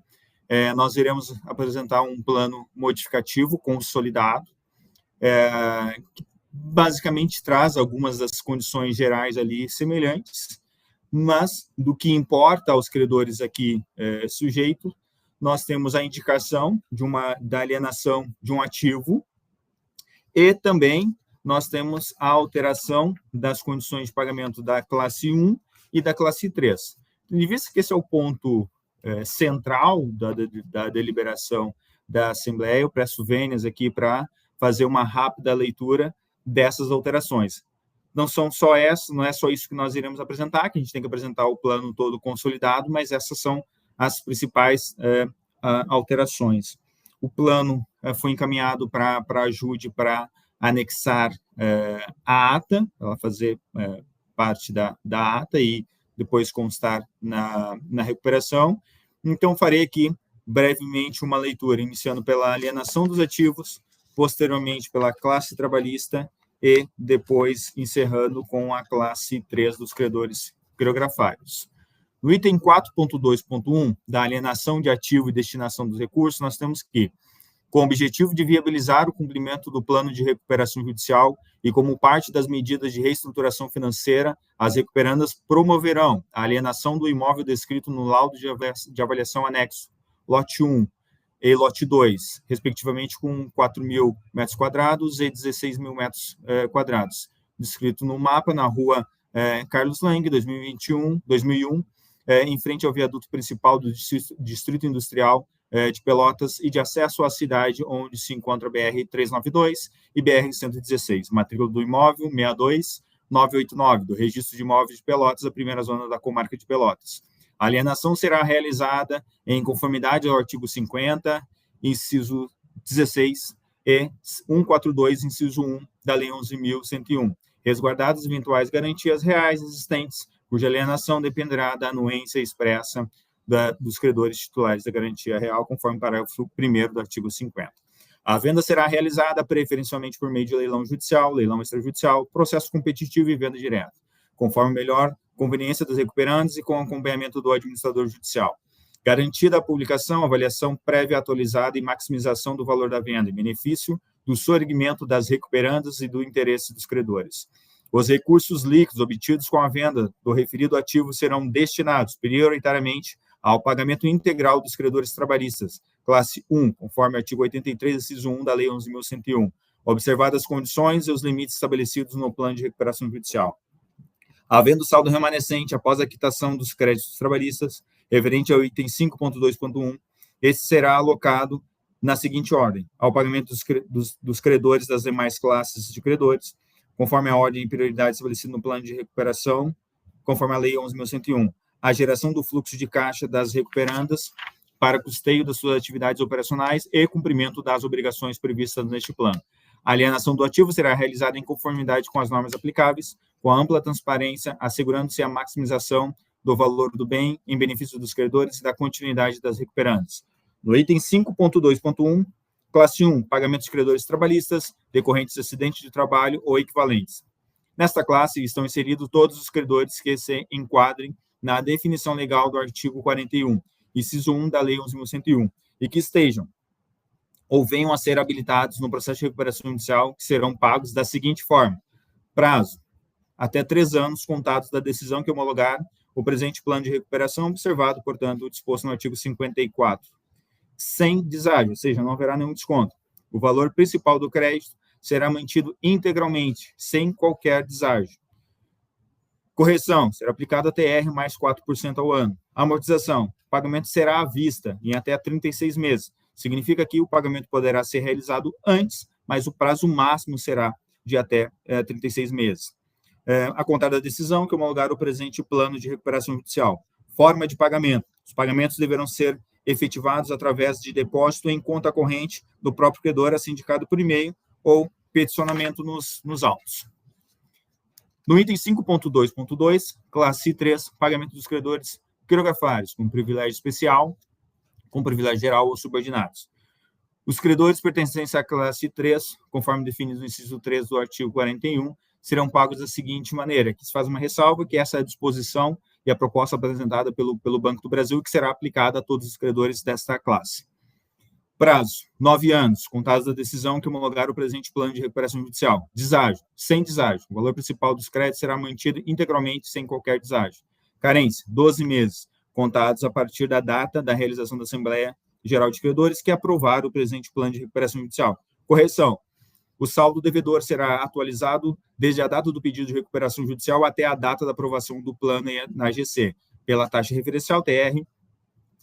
Speaker 3: nós iremos apresentar um plano modificativo consolidado, que basicamente traz algumas das condições gerais ali semelhantes, mas do que importa aos credores aqui sujeitos, nós temos a indicação da alienação de um ativo e também nós temos a alteração das condições de pagamento da classe 1 e da classe 3. Em vista que esse é o ponto central da deliberação da Assembleia, eu peço vênias aqui para fazer uma rápida leitura dessas alterações. Não são só essas, não é só isso que nós iremos apresentar, que a gente tem que apresentar o plano todo consolidado, mas essas são as principais alterações. O plano foi encaminhado para a Ajude para anexar a ata, ela fazer parte da ata e depois constar na recuperação. Então, farei aqui brevemente uma leitura, iniciando pela alienação dos ativos, posteriormente pela classe trabalhista e depois encerrando com a classe 3 dos credores quirografários. No item 4.2.1 da alienação de ativo e destinação dos recursos, nós temos que, com o objetivo de viabilizar o cumprimento do plano de recuperação judicial e como parte das medidas de reestruturação financeira, as recuperandas promoverão a alienação do imóvel descrito no laudo de avaliação anexo, lote 1 e lote 2, respectivamente com 4.000 metros quadrados e 16.000 metros quadrados, descrito no mapa na rua Carlos Lang, 2001, em frente ao viaduto principal do Distrito Industrial de Pelotas e de acesso à cidade, onde se encontra a BR-392 e BR-116, matrícula do imóvel 62989, do Registro de Imóveis de Pelotas, a primeira zona da comarca de Pelotas. A alienação será realizada em conformidade ao artigo 50, inciso 16 e 142, inciso 1 da Lei 11.101, resguardadas eventuais garantias reais existentes, cuja alienação dependerá da anuência expressa dos credores titulares da garantia real, conforme o parágrafo 1º do artigo 50. A venda será realizada preferencialmente por meio de leilão judicial, leilão extrajudicial, processo competitivo e venda direta, conforme melhor conveniência dos recuperantes e com acompanhamento do administrador judicial. Garantida a publicação, avaliação prévia atualizada e maximização do valor da venda, em benefício do sorgimento das recuperandas e do interesse dos credores. Os recursos líquidos obtidos com a venda do referido ativo serão destinados prioritariamente ao pagamento integral dos credores trabalhistas, classe 1, conforme artigo 83, inciso 1 da Lei 11.101, observadas as condições e os limites estabelecidos no plano de recuperação judicial. Havendo saldo remanescente após a quitação dos créditos trabalhistas, referente ao item 5.2.1, esse será alocado na seguinte ordem: ao pagamento dos credores das demais classes de credores, conforme a ordem e prioridade estabelecida no plano de recuperação, conforme a Lei 11.101, a geração do fluxo de caixa das recuperandas para custeio das suas atividades operacionais e cumprimento das obrigações previstas neste plano. A alienação do ativo será realizada em conformidade com as normas aplicáveis, com ampla transparência, assegurando-se a maximização do valor do bem em benefício dos credores e da continuidade das recuperandas. No item 5.2.1, classe 1, pagamentos de credores trabalhistas, decorrentes de acidente de trabalho ou equivalentes. Nesta classe estão inseridos todos os credores que se enquadrem na definição legal do artigo 41, inciso 1 da Lei 11.101, e que estejam ou venham a ser habilitados no processo de recuperação judicial, que serão pagos da seguinte forma: prazo, até 3 anos contados da decisão que homologar o presente plano de recuperação, observado, portanto, o disposto no artigo 54. Sem deságio, ou seja, não haverá nenhum desconto. O valor principal do crédito será mantido integralmente, sem qualquer deságio. Correção, será aplicada a TR mais 4% ao ano. Amortização, o pagamento será à vista, em até 36 meses. Significa que o pagamento poderá ser realizado antes, mas o prazo máximo será de até 36 meses. A contar da decisão que homologar o presente plano de recuperação judicial. Forma de pagamento. Os pagamentos deverão ser efetivados através de depósito em conta corrente do próprio credor, assim indicado por e-mail, ou peticionamento nos autos. No item 5.2.2, classe 3, pagamento dos credores quirografários, com privilégio especial, com privilégio geral ou subordinados. Os credores pertencentes à classe 3, conforme definido no inciso 3 do artigo 41, serão pagos da seguinte maneira: que se faz uma ressalva que essa é a disposição e a proposta apresentada pelo Banco do Brasil, que será aplicada a todos os credores desta classe. Prazo, 9 anos, contados da decisão que homologar o presente plano de recuperação judicial. Deságio, sem deságio. O valor principal dos créditos será mantido integralmente sem qualquer deságio. Carência, 12 meses, contados a partir da data da realização da Assembleia Geral de Credores, que aprovar o presente plano de recuperação judicial. Correção, o saldo devedor será atualizado desde a data do pedido de recuperação judicial até a data da aprovação do plano na AGC, pela taxa referencial TR,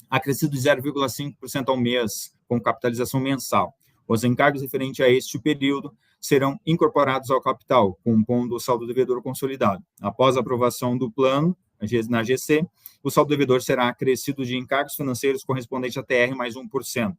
Speaker 3: acrescido de 0,5% ao mês, com capitalização mensal. Os encargos referentes a este período serão incorporados ao capital, compondo o saldo devedor consolidado. Após a aprovação do plano na AGC, o saldo devedor será acrescido de encargos financeiros correspondente a TR mais 1%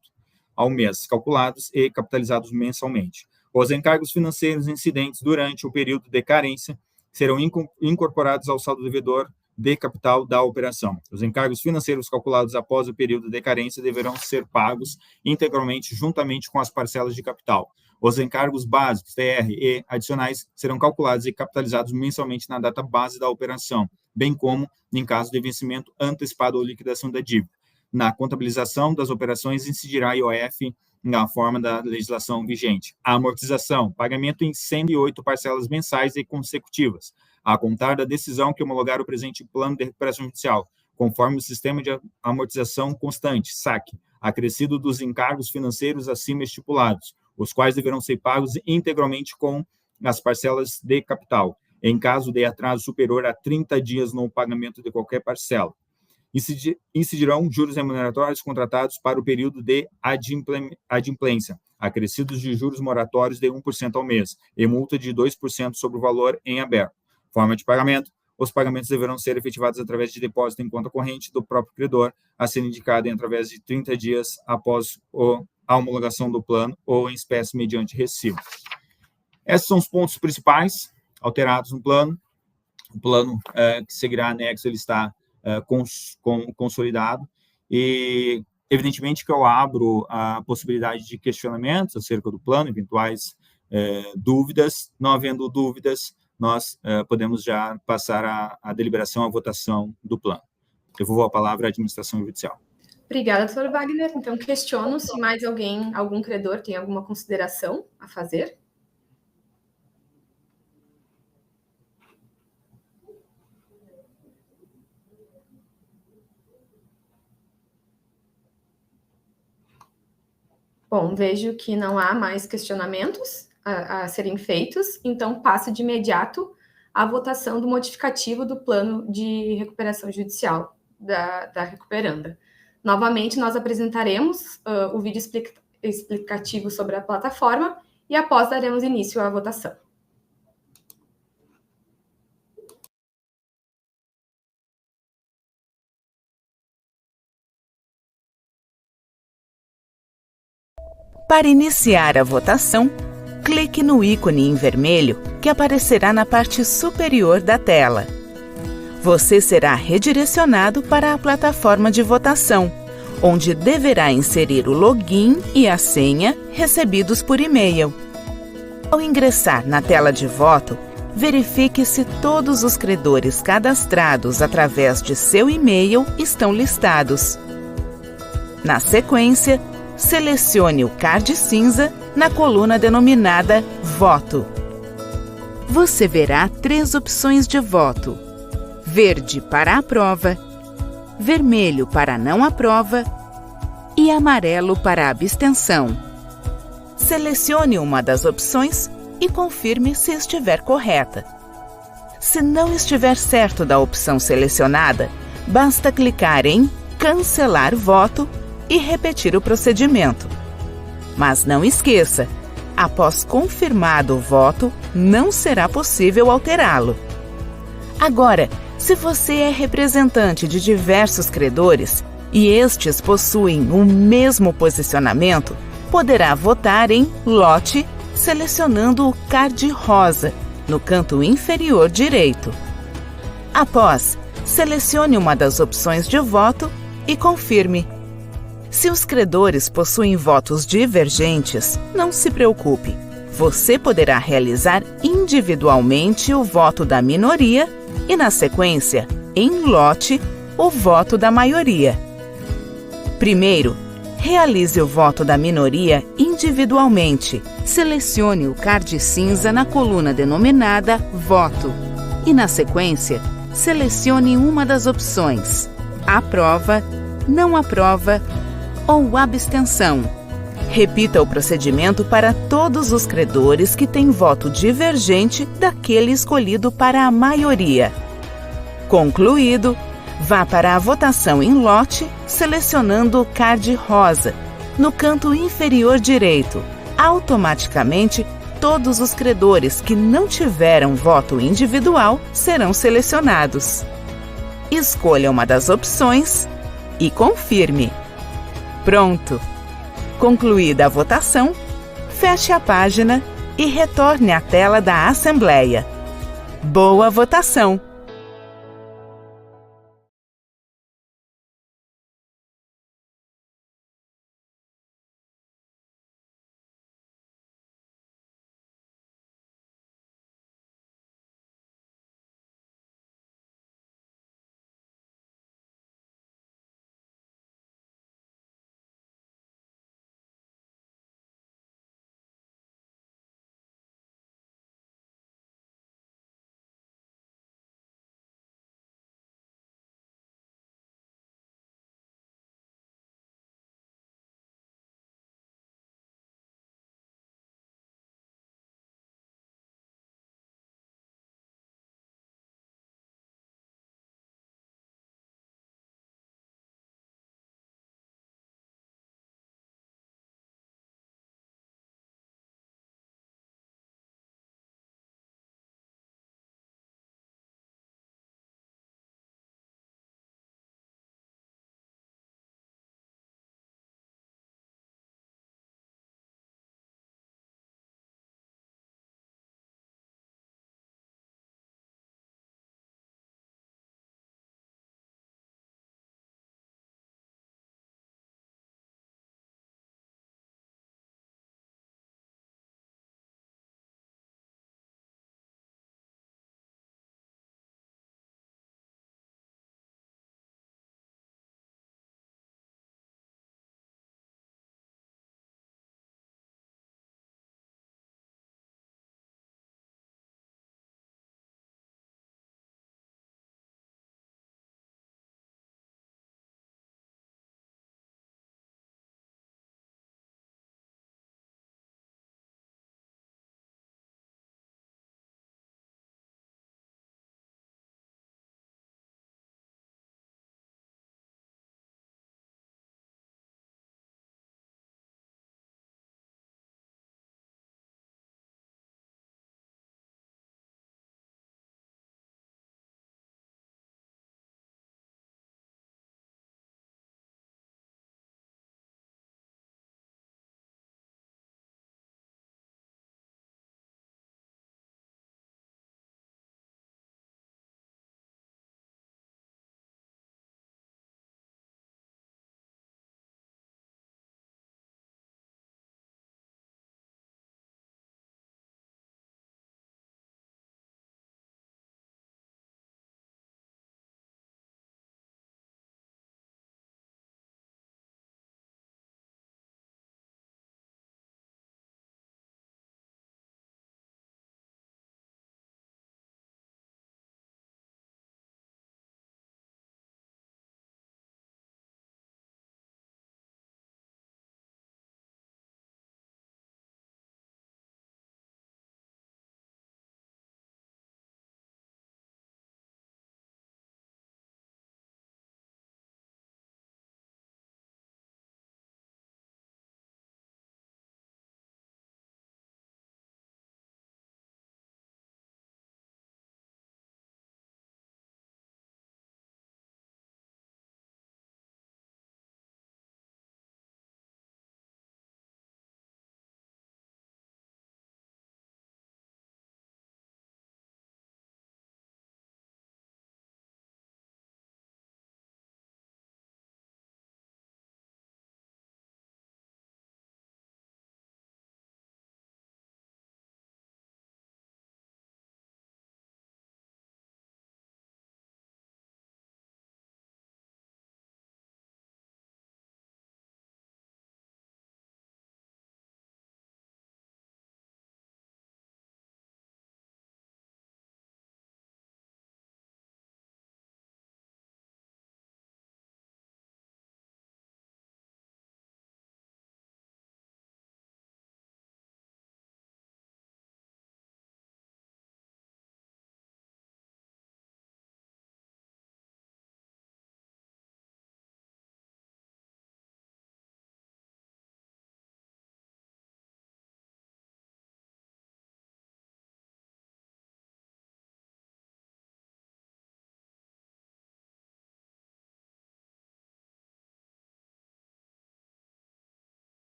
Speaker 3: ao mês, calculados e capitalizados mensalmente. Os encargos financeiros incidentes durante o período de carência serão incorporados ao saldo devedor de capital da operação. Os encargos financeiros calculados após o período de carência deverão ser pagos integralmente juntamente com as parcelas de capital. Os encargos básicos, TR e adicionais, serão calculados e capitalizados mensalmente na data base da operação, bem como em caso de vencimento antecipado ou liquidação da dívida. Na contabilização das operações incidirá IOF na forma da legislação vigente. A amortização, pagamento em 108 parcelas mensais e consecutivas, a contar da decisão que homologar o presente plano de recuperação judicial, conforme o sistema de amortização constante, SAC, acrescido dos encargos financeiros acima estipulados, os quais deverão ser pagos integralmente com as parcelas de capital, em caso de atraso superior a 30 dias no pagamento de qualquer parcela. Incidirão juros remuneratórios contratados para o período de adimplência, acrescidos de juros moratórios de 1% ao mês e multa de 2% sobre o valor em aberto. Forma de pagamento: os pagamentos deverão ser efetivados através de depósito em conta corrente do próprio credor, a ser indicado em através de 30 dias após a homologação do plano ou em espécie mediante recibo. Esses são os pontos principais alterados no plano. O plano que seguirá anexo, ele está consolidado, e evidentemente que eu abro a possibilidade de questionamentos acerca do plano, eventuais dúvidas. Não havendo dúvidas, nós podemos já passar a deliberação, a votação do plano. Eu vou a palavra à administração judicial.
Speaker 2: Obrigada, doutor Wagner. Então, questiono se mais algum credor tem alguma consideração a fazer. Bom, vejo que não há mais questionamentos a serem feitos, então passo de imediato à votação do modificativo do plano de recuperação judicial da recuperanda. Novamente, nós apresentaremos o vídeo explicativo sobre a plataforma e após daremos início à votação.
Speaker 1: Para iniciar a votação, clique no ícone em vermelho que aparecerá na parte superior da tela. Você será redirecionado para a plataforma de votação, onde deverá inserir o login e a senha recebidos por e-mail. Ao ingressar na tela de voto, verifique se todos os credores cadastrados através de seu e-mail estão listados. Na sequência, selecione o card cinza na coluna denominada Voto. Você verá 3 opções de voto: verde para aprova, vermelho para não aprova e amarelo para abstenção. Selecione uma das opções e confirme se estiver correta. Se não estiver certo da opção selecionada, basta clicar em Cancelar voto e repetir o procedimento. Mas não esqueça, após confirmado o voto, não será possível alterá-lo. Agora, se você é representante de diversos credores e estes possuem o mesmo posicionamento, poderá votar em lote, selecionando o card rosa no canto inferior direito. Após, selecione uma das opções de voto e confirme. Se os credores possuem votos divergentes, não se preocupe. Você poderá realizar individualmente o voto da minoria e, na sequência, em lote, o voto da maioria. Primeiro, realize o voto da minoria individualmente. Selecione o card cinza na coluna denominada Voto e, na sequência, selecione uma das opções: aprova, não aprova ou abstenção. Repita o procedimento para todos os credores que têm voto divergente daquele escolhido para a maioria. Concluído, vá para a votação em lote, selecionando o card rosa no canto inferior direito. Automaticamente, todos os credores que não tiveram voto individual serão selecionados. Escolha uma das opções e confirme. Pronto! Concluída a votação, feche a página e retorne à tela da Assembleia. Boa votação!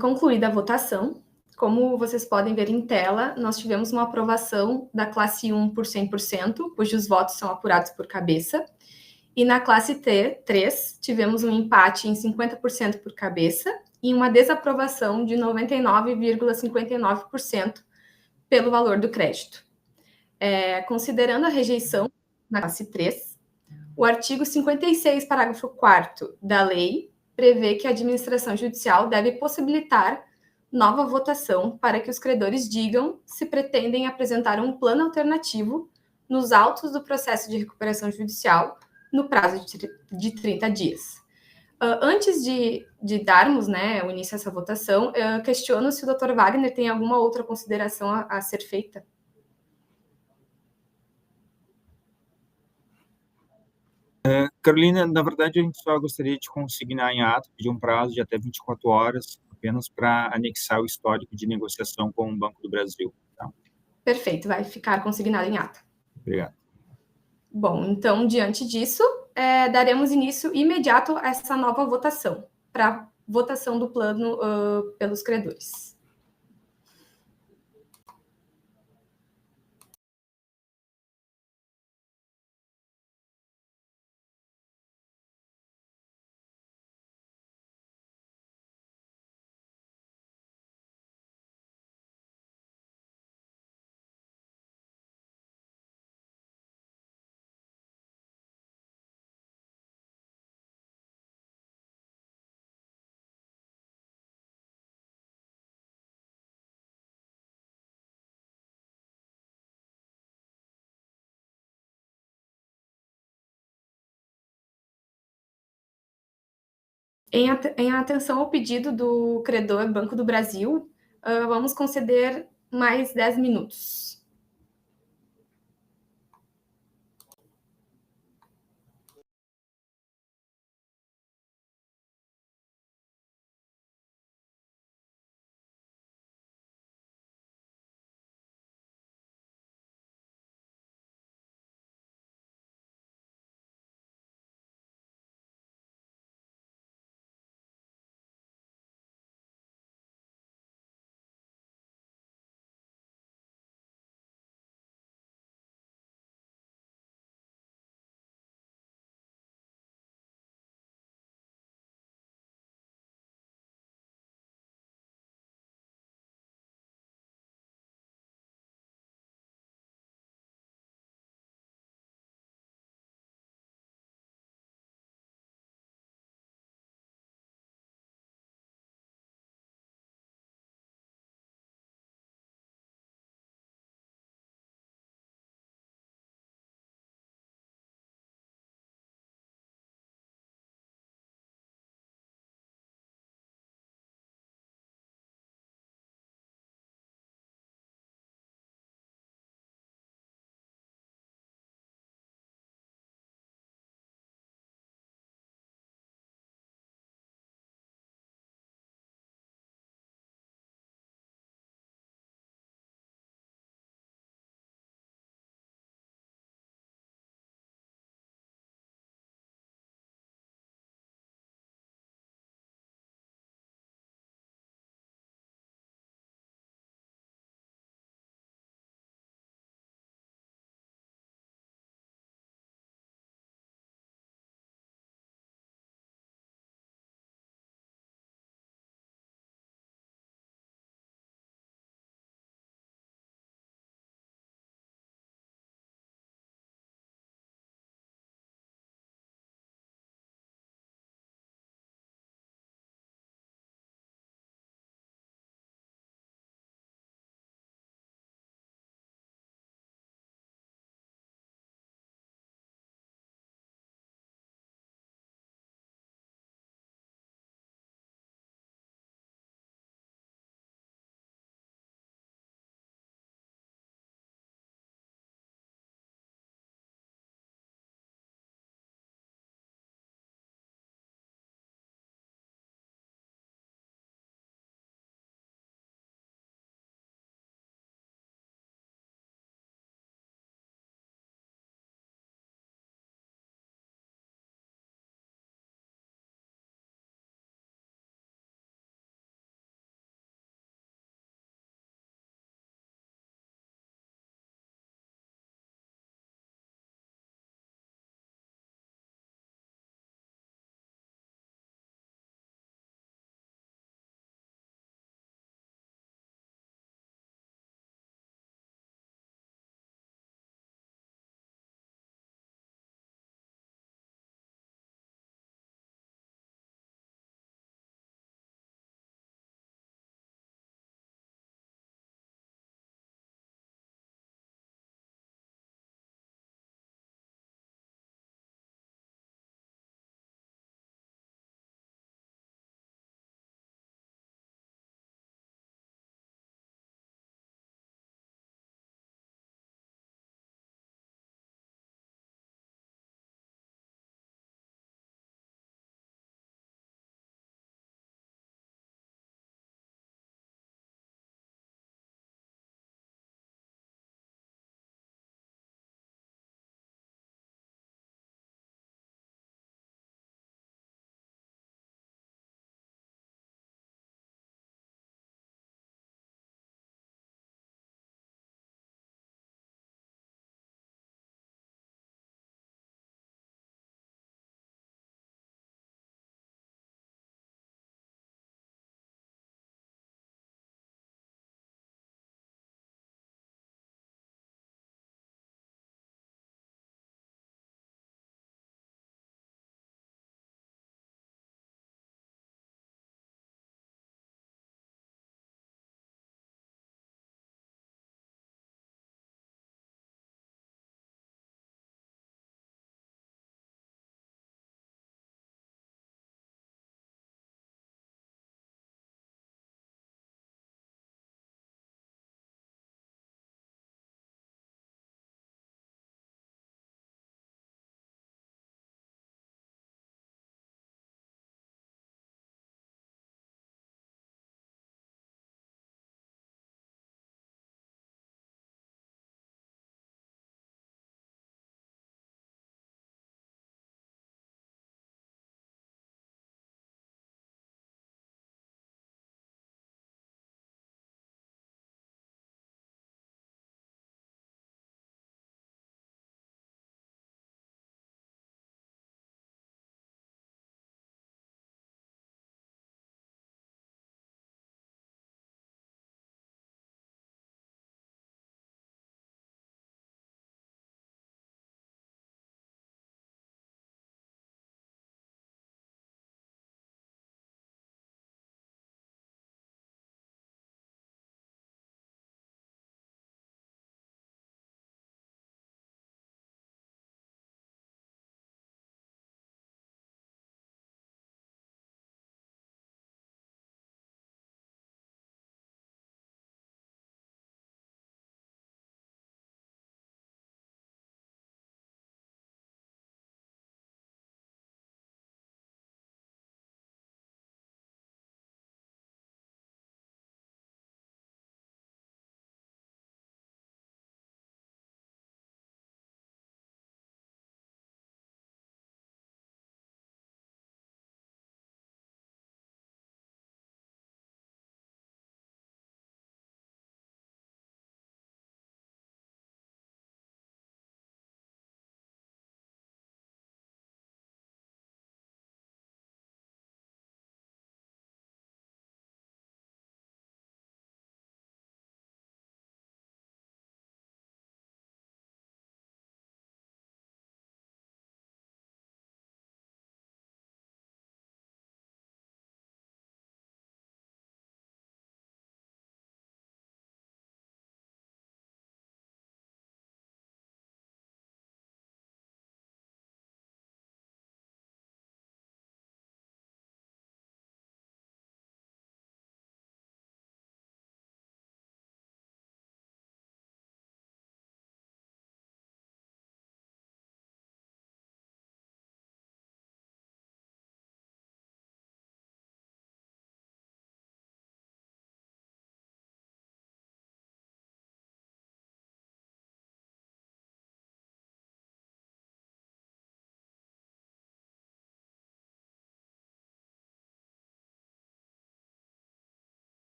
Speaker 2: Concluída a votação, como vocês podem ver em tela, nós tivemos uma aprovação da classe 1 por 100%, cujos votos são apurados por cabeça, e na classe T3 tivemos um empate em 50% por cabeça e uma desaprovação de 99,59% pelo valor do crédito. Considerando a rejeição na classe 3, o artigo 56, parágrafo 4º da lei prevê que a administração judicial deve possibilitar nova votação para que os credores digam se pretendem apresentar um plano alternativo nos autos do processo de recuperação judicial no prazo de 30 dias. Antes de darmos, né, o início a essa votação, questiono se o Dr. Wagner tem alguma outra consideração a ser feita.
Speaker 3: Carolina, na verdade, a gente só gostaria de consignar em ato, pedir um prazo de até 24 horas, apenas para anexar o histórico de negociação com o Banco do Brasil. Tá?
Speaker 2: Perfeito, vai ficar consignado em ato.
Speaker 3: Obrigado.
Speaker 2: Bom, então, diante disso, daremos início imediato a essa nova votação, para votação do plano pelos credores. Em atenção ao pedido do credor Banco do Brasil, vamos conceder mais 10 minutos.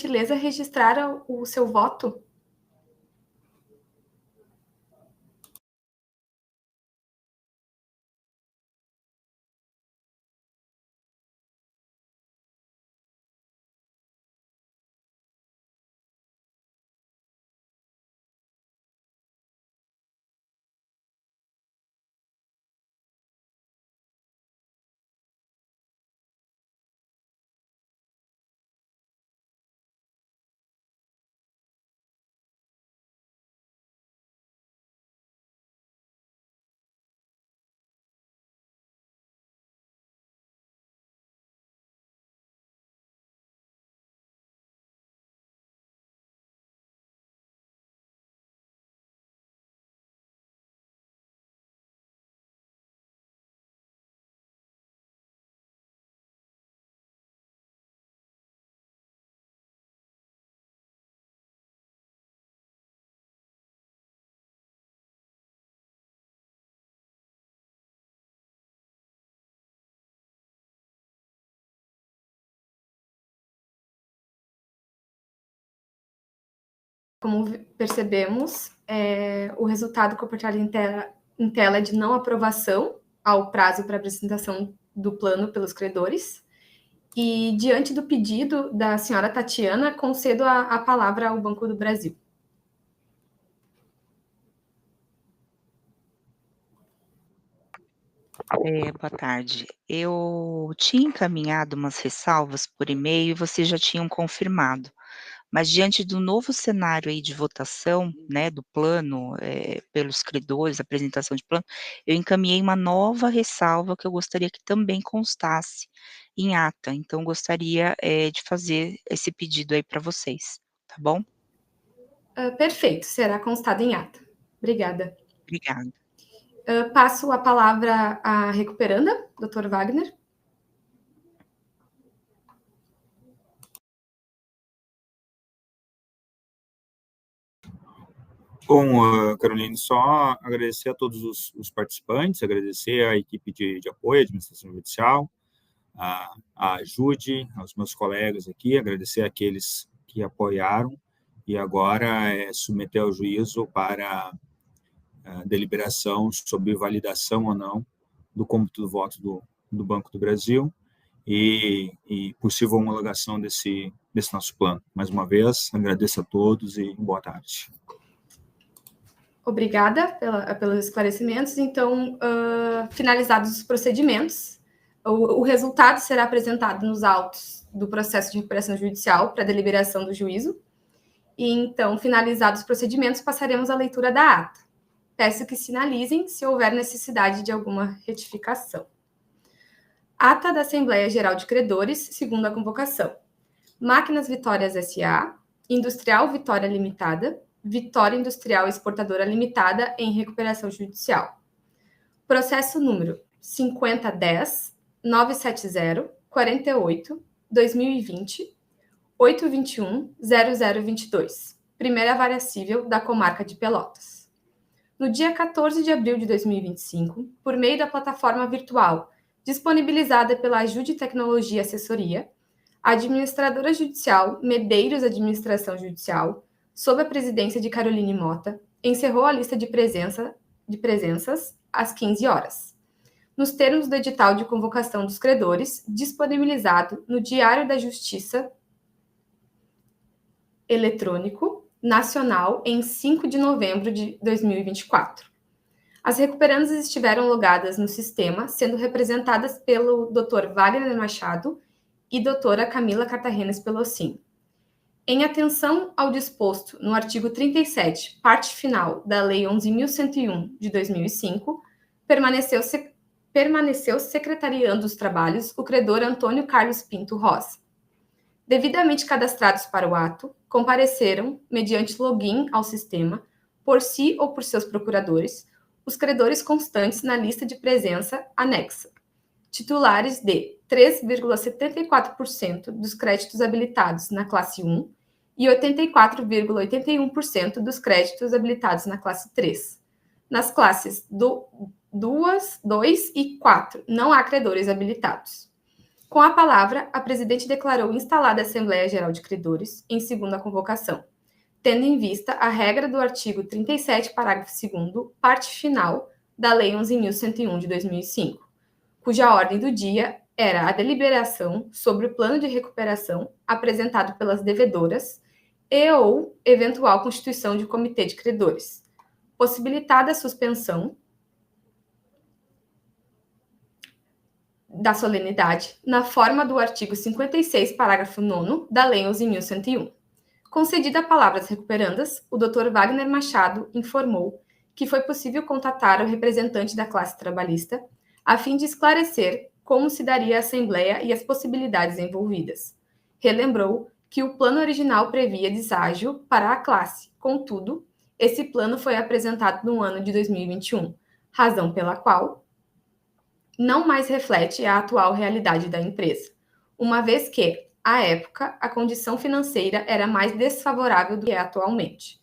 Speaker 2: gentileza, registrar o seu voto? Como percebemos, o resultado compartilhado em tela é de não aprovação ao prazo para apresentação do plano pelos credores. E, diante do pedido da senhora Tatiana, concedo a palavra ao Banco do Brasil.
Speaker 4: Boa tarde. Eu tinha encaminhado umas ressalvas por e-mail e vocês já tinham confirmado. Mas diante do novo cenário aí de votação, né, do plano, pelos credores, apresentação de plano, eu encaminhei uma nova ressalva que eu gostaria que também constasse em ata. Então gostaria, de fazer esse pedido aí para vocês, tá bom?
Speaker 2: Perfeito, será constado em ata. Obrigada.
Speaker 4: Obrigada.
Speaker 2: Passo a palavra à recuperanda, Dr. Wagner.
Speaker 3: Bom, Caroline, só agradecer a todos os participantes, agradecer à equipe de apoio à administração judicial, a ajude, aos meus colegas aqui, agradecer àqueles que apoiaram e agora submeter ao juízo para a deliberação sobre validação ou não do cômputo do voto do Banco do Brasil e possível homologação desse nosso plano. Mais uma vez, agradeço a todos e boa tarde.
Speaker 2: Obrigada pelos esclarecimentos. Então, finalizados os procedimentos, o resultado será apresentado nos autos do processo de recuperação judicial para deliberação do juízo. E, então, finalizados os procedimentos, passaremos à leitura da ata. Peço que sinalizem se houver necessidade de alguma retificação. Ata da Assembleia Geral de Credores, segundo a convocação. Máquinas Vitórias S.A., Industrial Vitória Limitada, Vitória Industrial Exportadora Limitada em recuperação judicial. Processo número 5010-970-48-2020, 821-0022, primeira vara civil da comarca de Pelotas. No dia 14 de abril de 2025, por meio da plataforma virtual disponibilizada pela Ajude Tecnologia Assessoria, a administradora judicial Medeiros Administração Judicial, sob a presidência de Caroline Mota, encerrou a lista de presenças às 15 horas, nos termos do edital de convocação dos credores, disponibilizado no Diário da Justiça Eletrônico Nacional em 5 de novembro de 2024. As recuperandas estiveram logadas no sistema, sendo representadas pelo Dr. Wagner Machado e doutora Camila Cartagenes Pelossin. Em atenção ao disposto no artigo 37, parte final da Lei 11.101 de 2005, permaneceu secretariando os trabalhos o credor Antônio Carlos Pinto Rosa. Devidamente cadastrados para o ato, compareceram, mediante login ao sistema, por si ou por seus procuradores, os credores constantes na lista de presença anexa, titulares de 3,74% dos créditos habilitados na classe 1 e 84,81% dos créditos habilitados na classe 3. Nas classes 2 e 4 não há credores habilitados. Com a palavra, a presidente declarou instalada a Assembleia Geral de Credores em segunda convocação, tendo em vista a regra do artigo 37, parágrafo 2º, parte final da Lei 11.101 de 2005, cuja ordem do dia era a deliberação sobre o plano de recuperação apresentado pelas devedoras e ou eventual constituição de comitê de credores, possibilitada a suspensão da solenidade na forma do artigo 56, parágrafo 9º da Lei 11.101. Concedida a palavra às recuperandas, o Dr. Wagner Machado informou que foi possível contatar o representante da classe trabalhista a fim de esclarecer como se daria a assembleia e as possibilidades envolvidas. Relembrou que o plano original previa deságio para a classe, contudo, esse plano foi apresentado no ano de 2021, razão pela qual não mais reflete a atual realidade da empresa, uma vez que, à época, a condição financeira era mais desfavorável do que é atualmente.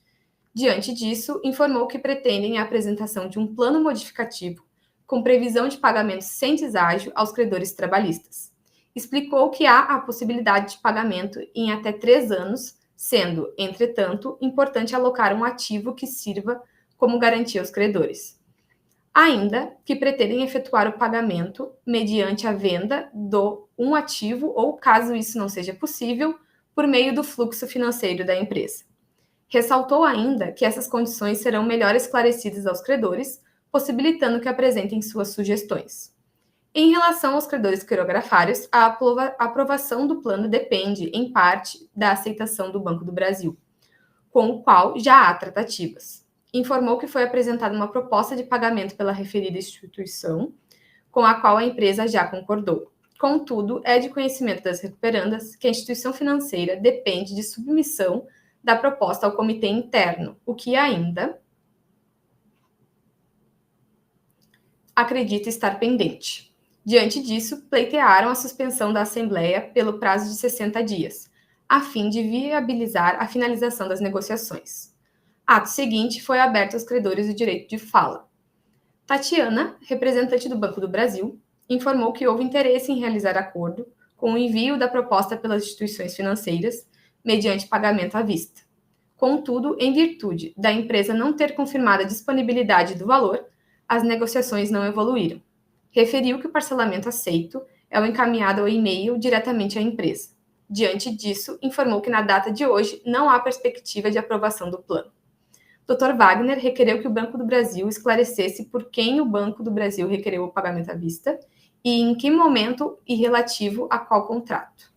Speaker 2: Diante disso, informou que pretendem a apresentação de um plano modificativo com previsão de pagamento sem deságio aos credores trabalhistas. Explicou que há a possibilidade de pagamento em até 3 anos, sendo, entretanto, importante alocar um ativo que sirva como garantia aos credores. Ainda que pretendem efetuar o pagamento mediante a venda do um ativo ou, caso isso não seja possível, por meio do fluxo financeiro da empresa. Ressaltou ainda que essas condições serão melhor esclarecidas aos credores, possibilitando que apresentem suas sugestões. Em relação aos credores quirografários, a aprovação do plano depende, em parte, da aceitação do Banco do Brasil, com o qual já há tratativas. Informou que foi apresentada uma proposta de pagamento pela referida instituição, com a qual a empresa já concordou. Contudo, é de conhecimento das recuperandas que a instituição financeira depende de submissão da proposta ao comitê interno, o que ainda acredita estar pendente. Diante disso, pleitearam a suspensão da Assembleia pelo prazo de 60 dias, a fim de viabilizar a finalização das negociações. Ato seguinte, foi aberto aos credores o direito de fala. Tatiana, representante do Banco do Brasil, informou que houve interesse em realizar acordo com o envio da proposta pelas instituições financeiras, mediante pagamento à vista. Contudo, em virtude da empresa não ter confirmado a disponibilidade do valor, as negociações não evoluíram. Referiu que o parcelamento aceito é o encaminhado ao e-mail diretamente à empresa. Diante disso, informou que na data de hoje não há perspectiva de aprovação do plano. Dr. Wagner requereu que o Banco do Brasil esclarecesse por quem o Banco do Brasil requereu o pagamento à vista e em que momento e relativo a qual contrato.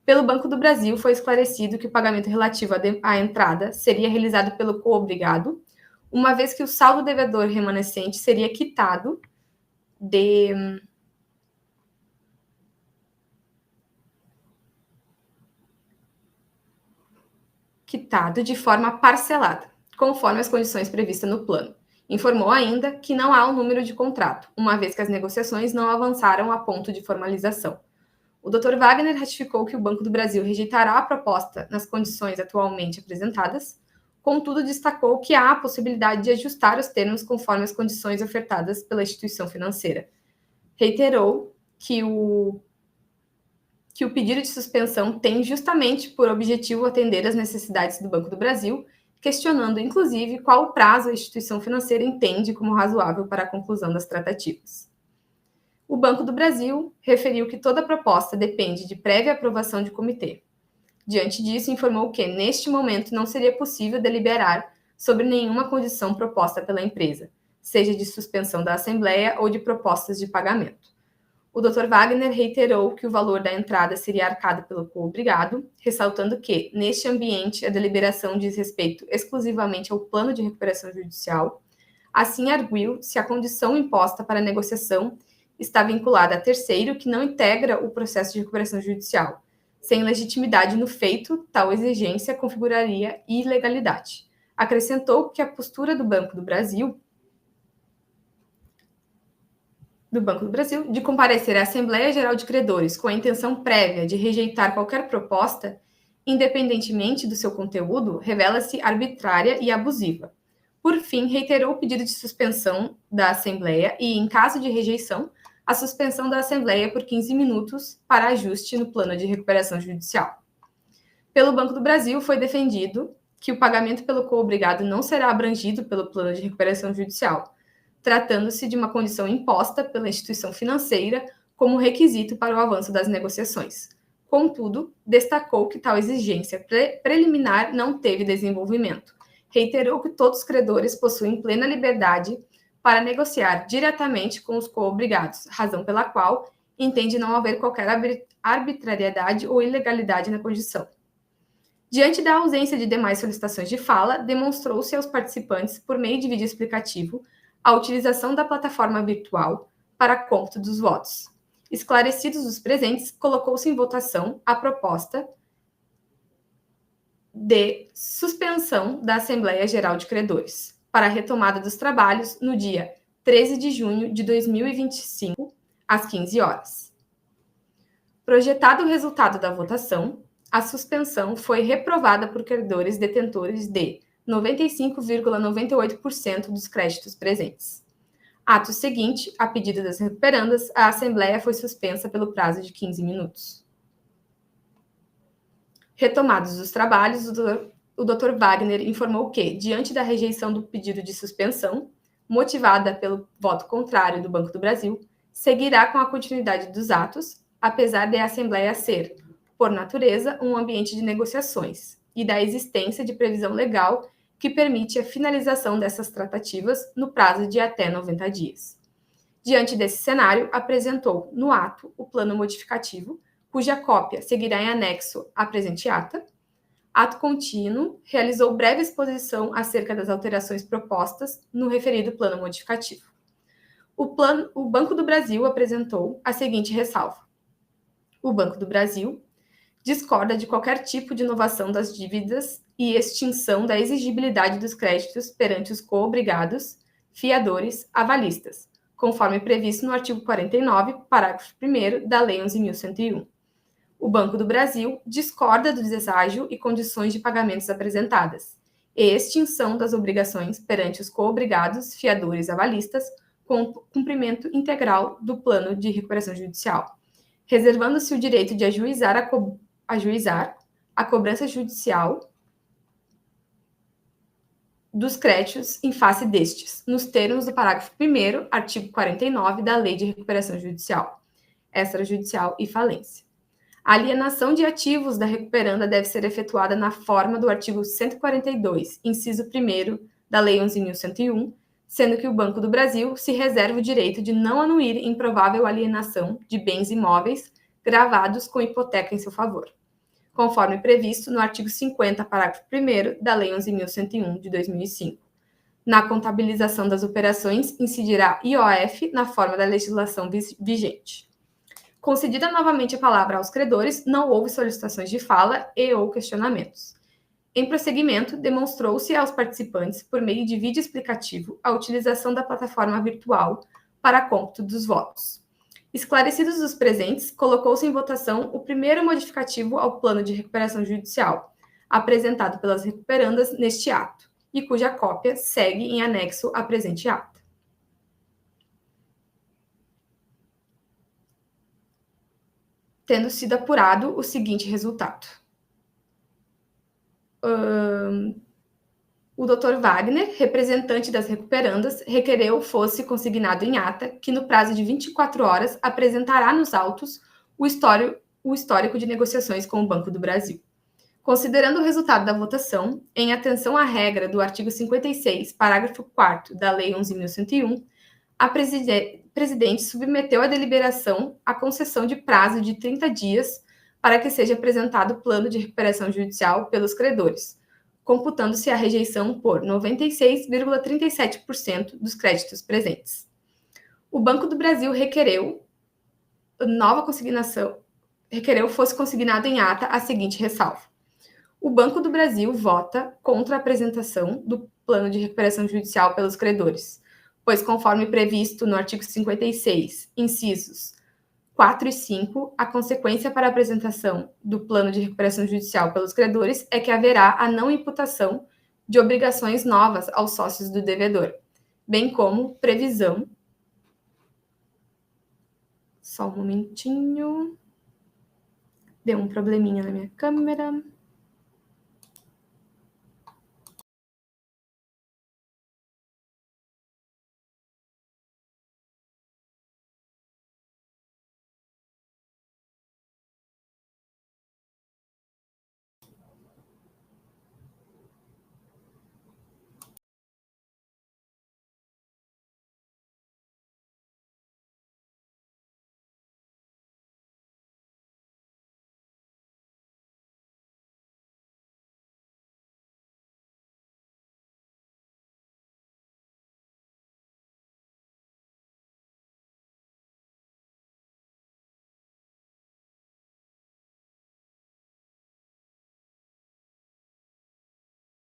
Speaker 2: Pelo Banco do Brasil, foi esclarecido que o pagamento relativo à entrada seria realizado pelo coobrigado, uma vez que o saldo devedor remanescente seria quitado de forma parcelada, conforme as condições previstas no plano. Informou ainda que não há um número de contrato, uma vez que as negociações não avançaram a ponto de formalização. O Dr. Wagner ratificou que o Banco do Brasil rejeitará a proposta nas condições atualmente apresentadas, contudo destacou que há a possibilidade de ajustar os termos conforme as condições ofertadas pela instituição financeira. Reiterou que o pedido de suspensão tem justamente por objetivo atender às necessidades do Banco do Brasil, questionando, inclusive, qual o prazo a instituição financeira entende como razoável para a conclusão das tratativas. O Banco do Brasil referiu que toda proposta depende de prévia aprovação de comitê. Diante disso, informou que, neste momento, não seria possível deliberar sobre nenhuma condição proposta pela empresa, seja de suspensão da Assembleia ou de propostas de pagamento. O Dr. Wagner reiterou que o valor da entrada seria arcado pelo coobrigado, ressaltando que, neste ambiente, a deliberação diz respeito exclusivamente ao plano de recuperação judicial. Assim, arguiu se a condição imposta para a negociação está vinculada a terceiro que não integra o processo de recuperação judicial. Sem legitimidade no feito, tal exigência configuraria ilegalidade. Acrescentou que a postura do Banco do Brasil de comparecer à Assembleia Geral de Credores com a intenção prévia de rejeitar qualquer proposta, independentemente do seu conteúdo, revela-se arbitrária e abusiva. Por fim, reiterou o pedido de suspensão da Assembleia e, em caso de rejeição, a suspensão da Assembleia por 15 minutos para ajuste no plano de recuperação judicial. Pelo Banco do Brasil, foi defendido que o pagamento pelo coobrigado não será abrangido pelo plano de recuperação judicial, tratando-se de uma condição imposta pela instituição financeira como requisito para o avanço das negociações. Contudo, destacou que tal exigência preliminar não teve desenvolvimento. Reiterou que todos os credores possuem plena liberdade para negociar diretamente com os coobrigados, razão pela qual entende não haver qualquer arbitrariedade ou ilegalidade na condição. Diante da ausência de demais solicitações de fala, demonstrou-se aos participantes, por meio de vídeo explicativo, a utilização da plataforma virtual para cômputo dos votos. Esclarecidos os presentes, colocou-se em votação a proposta de suspensão da Assembleia Geral de Credores para a retomada dos trabalhos no dia 13 de junho de 2025, às 15 horas. Projetado o resultado da votação, a suspensão foi reprovada por credores detentores de 95,98% dos créditos presentes. Ato seguinte, a pedido das recuperandas, a Assembleia foi suspensa pelo prazo de 15 minutos. Retomados os trabalhos, o Dr. Wagner informou que, diante da rejeição do pedido de suspensão, motivada pelo voto contrário do Banco do Brasil, seguirá com a continuidade dos atos, apesar de a Assembleia ser, por natureza, um ambiente de negociações e da existência de previsão legal que permite a finalização dessas tratativas no prazo de até 90 dias. Diante desse cenário, apresentou no ato o plano modificativo, cuja cópia seguirá em anexo à presente ata. Ato contínuo, realizou breve exposição acerca das alterações propostas no referido plano modificativo. O Banco do Brasil apresentou a seguinte ressalva. O Banco do Brasil discorda de qualquer tipo de inovação das dívidas e extinção da exigibilidade dos créditos perante os coobrigados, fiadores, avalistas, conforme previsto no artigo 49, parágrafo 1º da Lei 11.101. O Banco do Brasil discorda do deságio e condições de pagamentos apresentadas, e extinção das obrigações perante os coobrigados, fiadores, avalistas, com cumprimento integral do plano de recuperação judicial, reservando-se o direito de ajuizar a cobrança judicial dos créditos em face destes, nos termos do parágrafo 1º, artigo 49 da Lei de Recuperação Judicial, extrajudicial e falência. A alienação de ativos da recuperanda deve ser efetuada na forma do artigo 142, inciso 1º da Lei 11.101, sendo que o Banco do Brasil se reserva o direito de não anuir improvável alienação de bens imóveis gravados com hipoteca em seu favor, conforme previsto no artigo 50, parágrafo 1º da Lei 11.101 de 2005. Na contabilização das operações, incidirá IOF na forma da legislação vigente. Concedida novamente a palavra aos credores, não houve solicitações de fala e ou questionamentos. Em prosseguimento, demonstrou-se aos participantes, por meio de vídeo explicativo, a utilização da plataforma virtual para cômputo dos votos. Esclarecidos os presentes, colocou-se em votação o primeiro modificativo ao plano de recuperação judicial, apresentado pelas recuperandas neste ato, e cuja cópia segue em anexo à presente ata. Tendo sido apurado o seguinte resultado. O Dr. Wagner, representante das recuperandas, requereu fosse consignado em ata que, no prazo de 24 horas, apresentará nos autos o histórico de negociações com o Banco do Brasil. Considerando o resultado da votação, em atenção à regra do artigo 56, parágrafo 4º da Lei 11.101, a presidente submeteu à deliberação a concessão de prazo de 30 dias para que seja apresentado o plano de recuperação judicial pelos credores, computando-se a rejeição por 96,37% dos créditos presentes. O Banco do Brasil requereu fosse consignado em ata a seguinte ressalva. O Banco do Brasil vota contra a apresentação do plano de recuperação judicial pelos credores, pois, conforme previsto no artigo 56, incisos 4 e 5, a consequência para a apresentação do plano de recuperação judicial pelos credores é que haverá a não imputação de obrigações novas aos sócios do devedor, bem como previsão Só um momentinho. Deu um probleminha na minha câmera.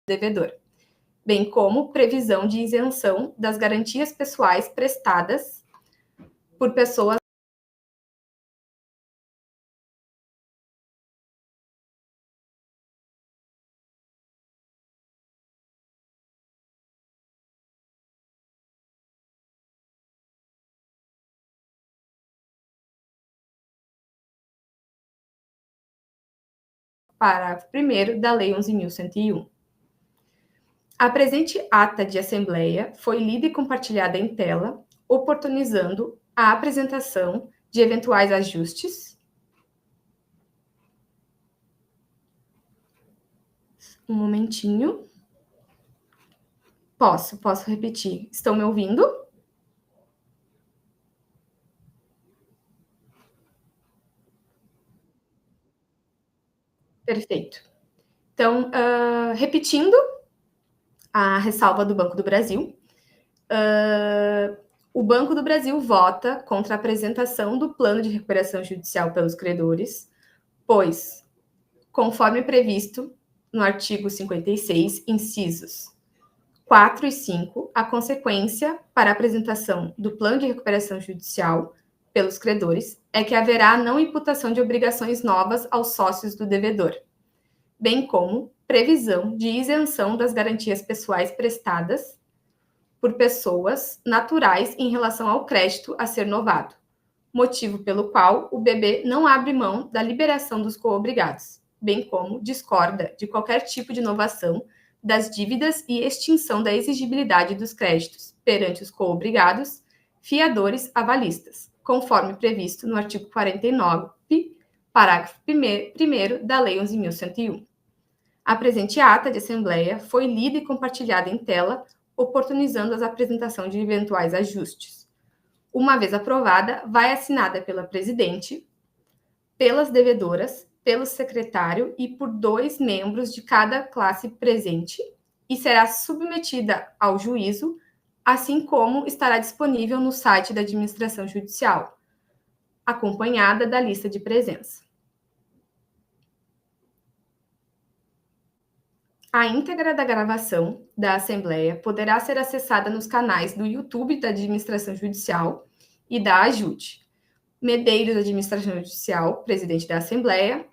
Speaker 2: Devedor, bem como previsão de isenção das garantias pessoais prestadas por pessoas Parágrafo 1º da Lei 11.101. A presente ata de assembleia foi lida e compartilhada em tela, oportunizando a apresentação de eventuais ajustes. Um momentinho. Posso repetir. Estão me ouvindo? Perfeito. Então, repetindo a ressalva do Banco do Brasil, o Banco do Brasil vota contra a apresentação do plano de recuperação judicial pelos credores, pois, conforme previsto no artigo 56, incisos 4 e 5, a consequência para a apresentação do plano de recuperação judicial pelos credores é que haverá não imputação de obrigações novas aos sócios do devedor, bem como previsão de isenção das garantias pessoais prestadas por pessoas naturais em relação ao crédito a ser novado, motivo pelo qual o BB não abre mão da liberação dos coobrigados, bem como discorda de qualquer tipo de inovação das dívidas e extinção da exigibilidade dos créditos perante os coobrigados, fiadores avalistas, conforme previsto no artigo 49, parágrafo 1º da Lei 11.101. A presente ata de assembleia foi lida e compartilhada em tela, oportunizando a apresentação de eventuais ajustes. Uma vez aprovada, vai assinada pela presidente, pelas devedoras, pelo secretário e por 2 membros de cada classe presente e será submetida ao juízo, assim como estará disponível no site da Administração Judicial, acompanhada da lista de presença. A íntegra da gravação da Assembleia poderá ser acessada nos canais do YouTube da Administração Judicial e da AJUD. Medeiros da Administração Judicial, presidente da Assembleia,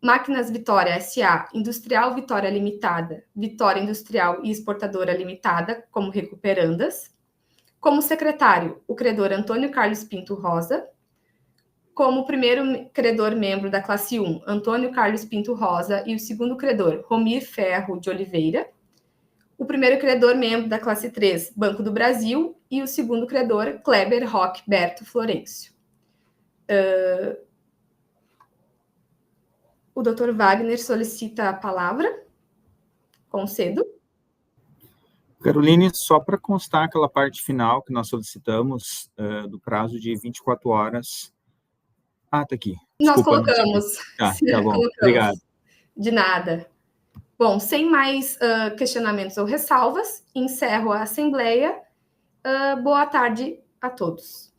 Speaker 2: Máquinas Vitória S.A., Industrial Vitória Limitada, Vitória Industrial e Exportadora Limitada, como recuperandas. Como secretário, o credor Antônio Carlos Pinto Rosa. Como primeiro credor membro da classe 1, Antônio Carlos Pinto Rosa, e o segundo credor, Romir Ferro de Oliveira. O primeiro credor membro da classe 3, Banco do Brasil, e o segundo credor, Kleber Roque Berto Florencio. O Dr. Wagner solicita a palavra. Concedo.
Speaker 3: Caroline, só para constar aquela parte final que nós solicitamos do prazo de 24 horas. Ah, tá aqui.
Speaker 2: Nós colocamos.
Speaker 3: Tá bom. Colocamos. Obrigado.
Speaker 2: De nada. Bom, sem mais questionamentos ou ressalvas, encerro a Assembleia. Boa tarde a todos.